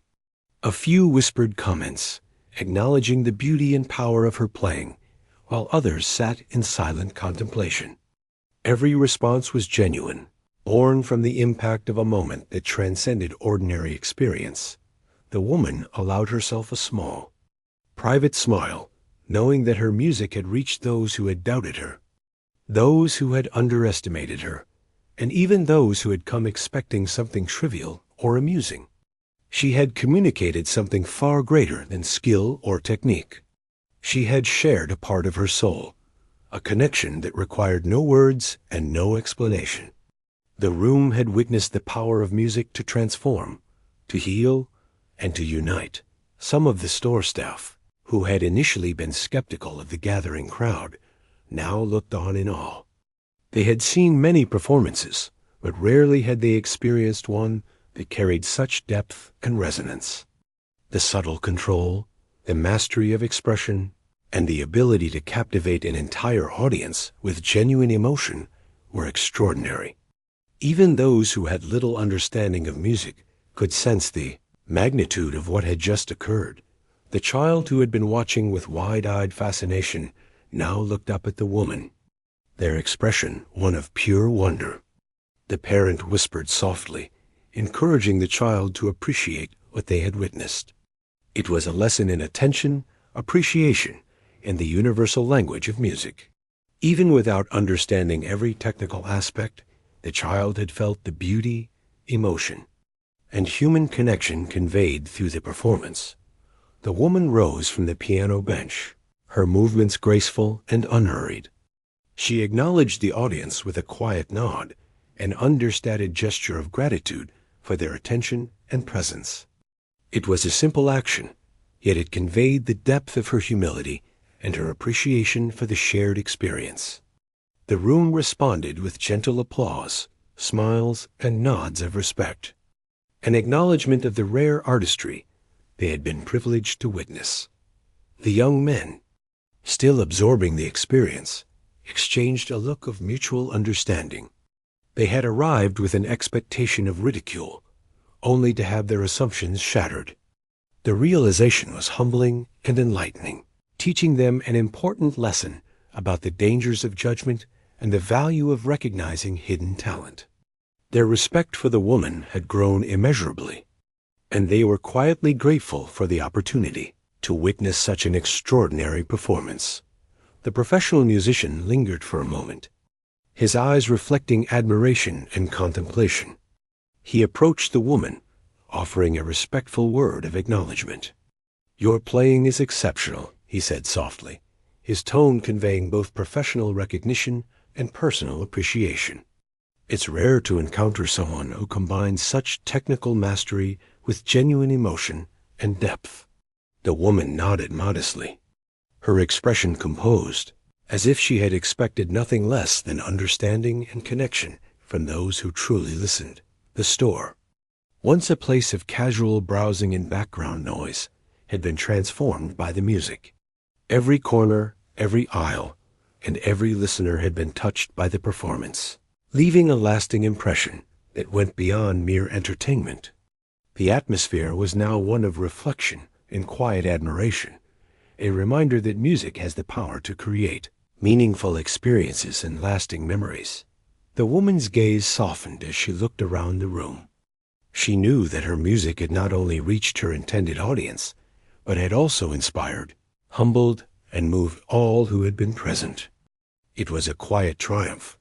A few whispered comments, acknowledging the beauty and power of her playing, while others sat in silent contemplation. Every response was genuine, born from the impact of a moment that transcended ordinary experience. The woman allowed herself a small, private smile knowing that her music had reached those who had doubted her, those who had underestimated her, and even those who had come expecting something trivial or amusing. She had communicated something far greater than skill or technique. She had shared a part of her soul, a connection that required no words and no explanation. The room had witnessed the power of music to transform, to heal, and to unite. Some of the store staff, who had initially been skeptical of the gathering crowd, now looked on in awe. They had seen many performances, but rarely had they experienced one that carried such depth and resonance. The subtle control, the mastery of expression, and the ability to captivate an entire audience with genuine emotion were extraordinary. Even those who had little understanding of music could sense the magnitude of what had just occurred. The child who had been watching with wide-eyed fascination now looked up at the woman, their expression one of pure wonder. The parent whispered softly, encouraging the child to appreciate what they had witnessed. It was a lesson in attention, appreciation, and the universal language of music. Even without understanding every technical aspect, the child had felt the beauty, emotion, and human connection conveyed through the performance. The woman rose from the piano bench, her movements graceful and unhurried. She acknowledged the audience with a quiet nod, an understated gesture of gratitude for their attention and presence. It was a simple action, yet it conveyed the depth of her humility and her appreciation for the shared experience. The room responded with gentle applause, smiles, and nods of respect, an acknowledgment of the rare artistry they had been privileged to witness. The young men, still absorbing the experience, exchanged a look of mutual understanding. They had arrived with an expectation of ridicule, only to have their assumptions shattered. The realization was humbling and enlightening, teaching them an important lesson about the dangers of judgment and the value of recognizing hidden talent. Their respect for the woman had grown immeasurably, and they were quietly grateful for the opportunity to witness such an extraordinary performance. The professional musician lingered for a moment, his eyes reflecting admiration and contemplation. He approached the woman, offering a respectful word of acknowledgement. "Your playing is exceptional," he said softly, his tone conveying both professional recognition and personal appreciation. "It's rare to encounter someone who combines such technical mastery with genuine emotion and depth." The woman nodded modestly, her expression composed, as if she had expected nothing less than understanding and connection from those who truly listened. The store, once a place of casual browsing and background noise, had been transformed by the music. Every corner, every aisle, and every listener had been touched by the performance, leaving a lasting impression that went beyond mere entertainment. The atmosphere was now one of reflection and quiet admiration, a reminder that music has the power to create meaningful experiences and lasting memories. The woman's gaze softened as she looked around the room. She knew that her music had not only reached her intended audience, but had also inspired, humbled, and moved all who had been present. It was a quiet triumph,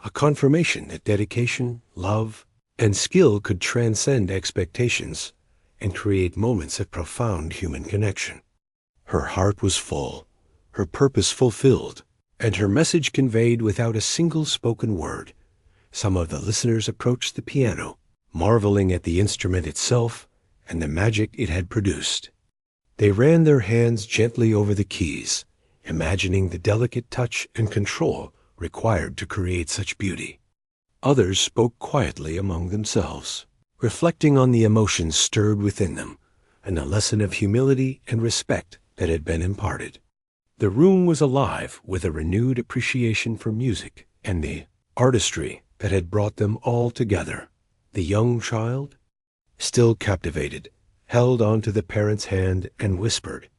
a confirmation that dedication, love, and skill could transcend expectations and create moments of profound human connection. Her heart was full, her purpose fulfilled, and her message conveyed without a single spoken word. Some of the listeners approached the piano, marveling at the instrument itself and the magic it had produced. They ran their hands gently over the keys, imagining the delicate touch and control required to create such beauty. Others spoke quietly among themselves, reflecting on the emotions stirred within them and the lesson of humility and respect that had been imparted. The room was alive with a renewed appreciation for music and the artistry that had brought them all together. The young child, still captivated, held onto the parent's hand and whispered,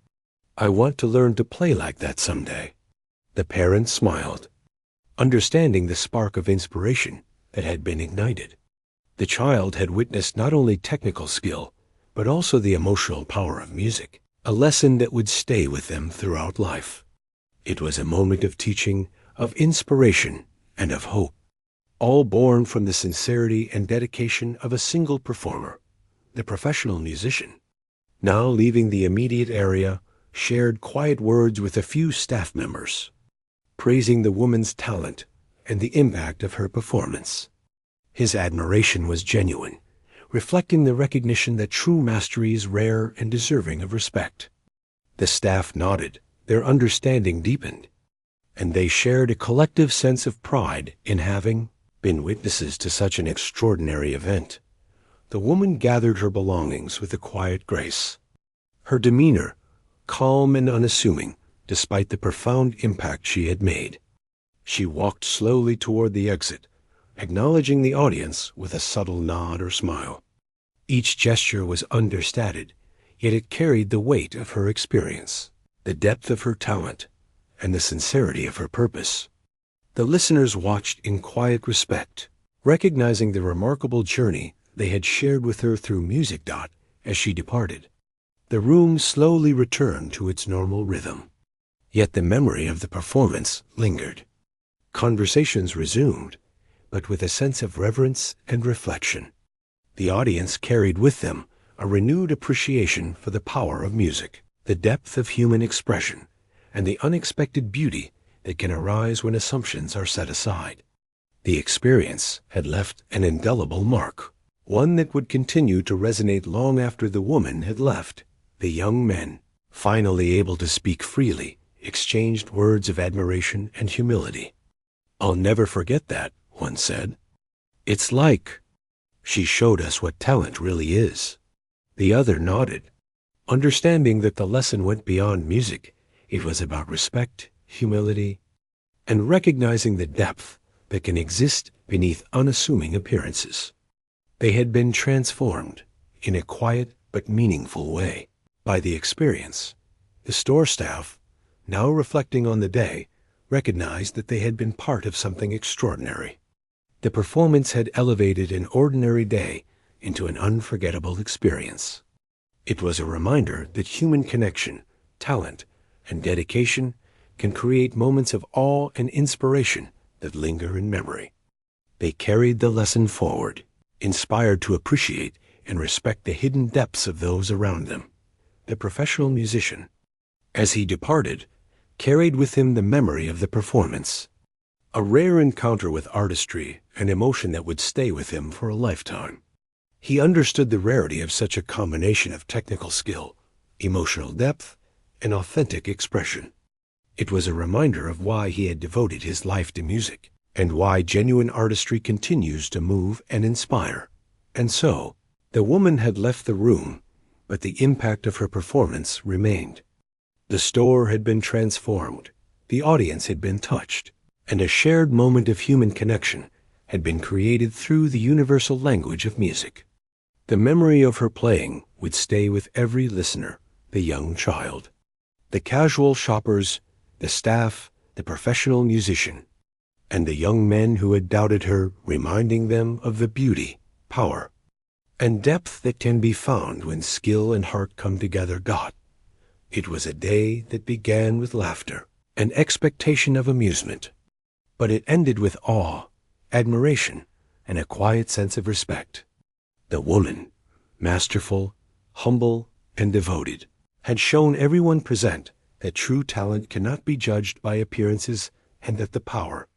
"I want to learn to play like that someday." The parent smiled, understanding the spark of inspiration that had been ignited. The child had witnessed not only technical skill, but also the emotional power of music. a lesson that would stay with them throughout life. It was a moment of teaching, of inspiration, and of hope, all born from the sincerity and dedication of a single performer, the professional musician. Now leaving the immediate area, shared quiet words with a few staff members, praising the woman's talent and the impact of her performance. His admiration was genuine, reflecting the recognition that true mastery is rare and deserving of respect. The staff nodded, their understanding deepened, and they shared a collective sense of pride in having been witnesses to such an extraordinary event. The woman gathered her belongings with a quiet grace, her demeanor calm and unassuming despite the profound impact she had made. She walked slowly toward the exit, acknowledging the audience with a subtle nod or smile. Each gesture was understated, yet it carried the weight of her experience, the depth of her talent, and the sincerity of her purpose. The listeners watched in quiet respect, recognizing the remarkable journey they had shared with her through music. As she departed, the room slowly returned to its normal rhythm. Yet the memory of the performance lingered. Conversations resumed, but with a sense of reverence and reflection. The audience carried with them a renewed appreciation for the power of music, the depth of human expression, and the unexpected beauty that can arise when assumptions are set aside. The experience had left an indelible mark, one that would continue to resonate long after the woman had left. The young men, finally able to speak freely, exchanged words of admiration and humility. "I'll never forget that," one said. "It's like she showed us what talent really is." The other nodded, understanding that the lesson went beyond music. It was about respect, humility, and recognizing the depth that can exist beneath unassuming appearances. They had been transformed in a quiet but meaningful way by the experience. The store staff, now reflecting on the day, recognized that they had been part of something extraordinary. The performance had elevated an ordinary day into an unforgettable experience. It was a reminder that human connection, talent, and dedication can create moments of awe and inspiration that linger in memory. They carried the lesson forward, inspired to appreciate and respect the hidden depths of those around them. The professional musician, as he departed, carried with him the memory of the performance, a rare encounter with artistry and emotion that would stay with him for a lifetime. He understood the rarity of such a combination of technical skill, emotional depth, and authentic expression. It was a reminder of why he had devoted his life to music, and why genuine artistry continues to move and inspire. And so, the woman had left the room, but the impact of her performance remained. The store had been transformed, the audience had been touched, and a shared moment of human connection had been created through the universal language of music. The memory of her playing would stay with every listener, the young child, the casual shoppers, the staff, the professional musician, and the young men who had doubted her, reminding them of the beauty, power, and depth that can be found when skill and heart come together. It was a day that began with laughter and expectation of amusement, but it ended with awe, admiration, and a quiet sense of respect. The woman, masterful, humble, and devoted, had shown everyone present that true talent cannot be judged by appearances and that the power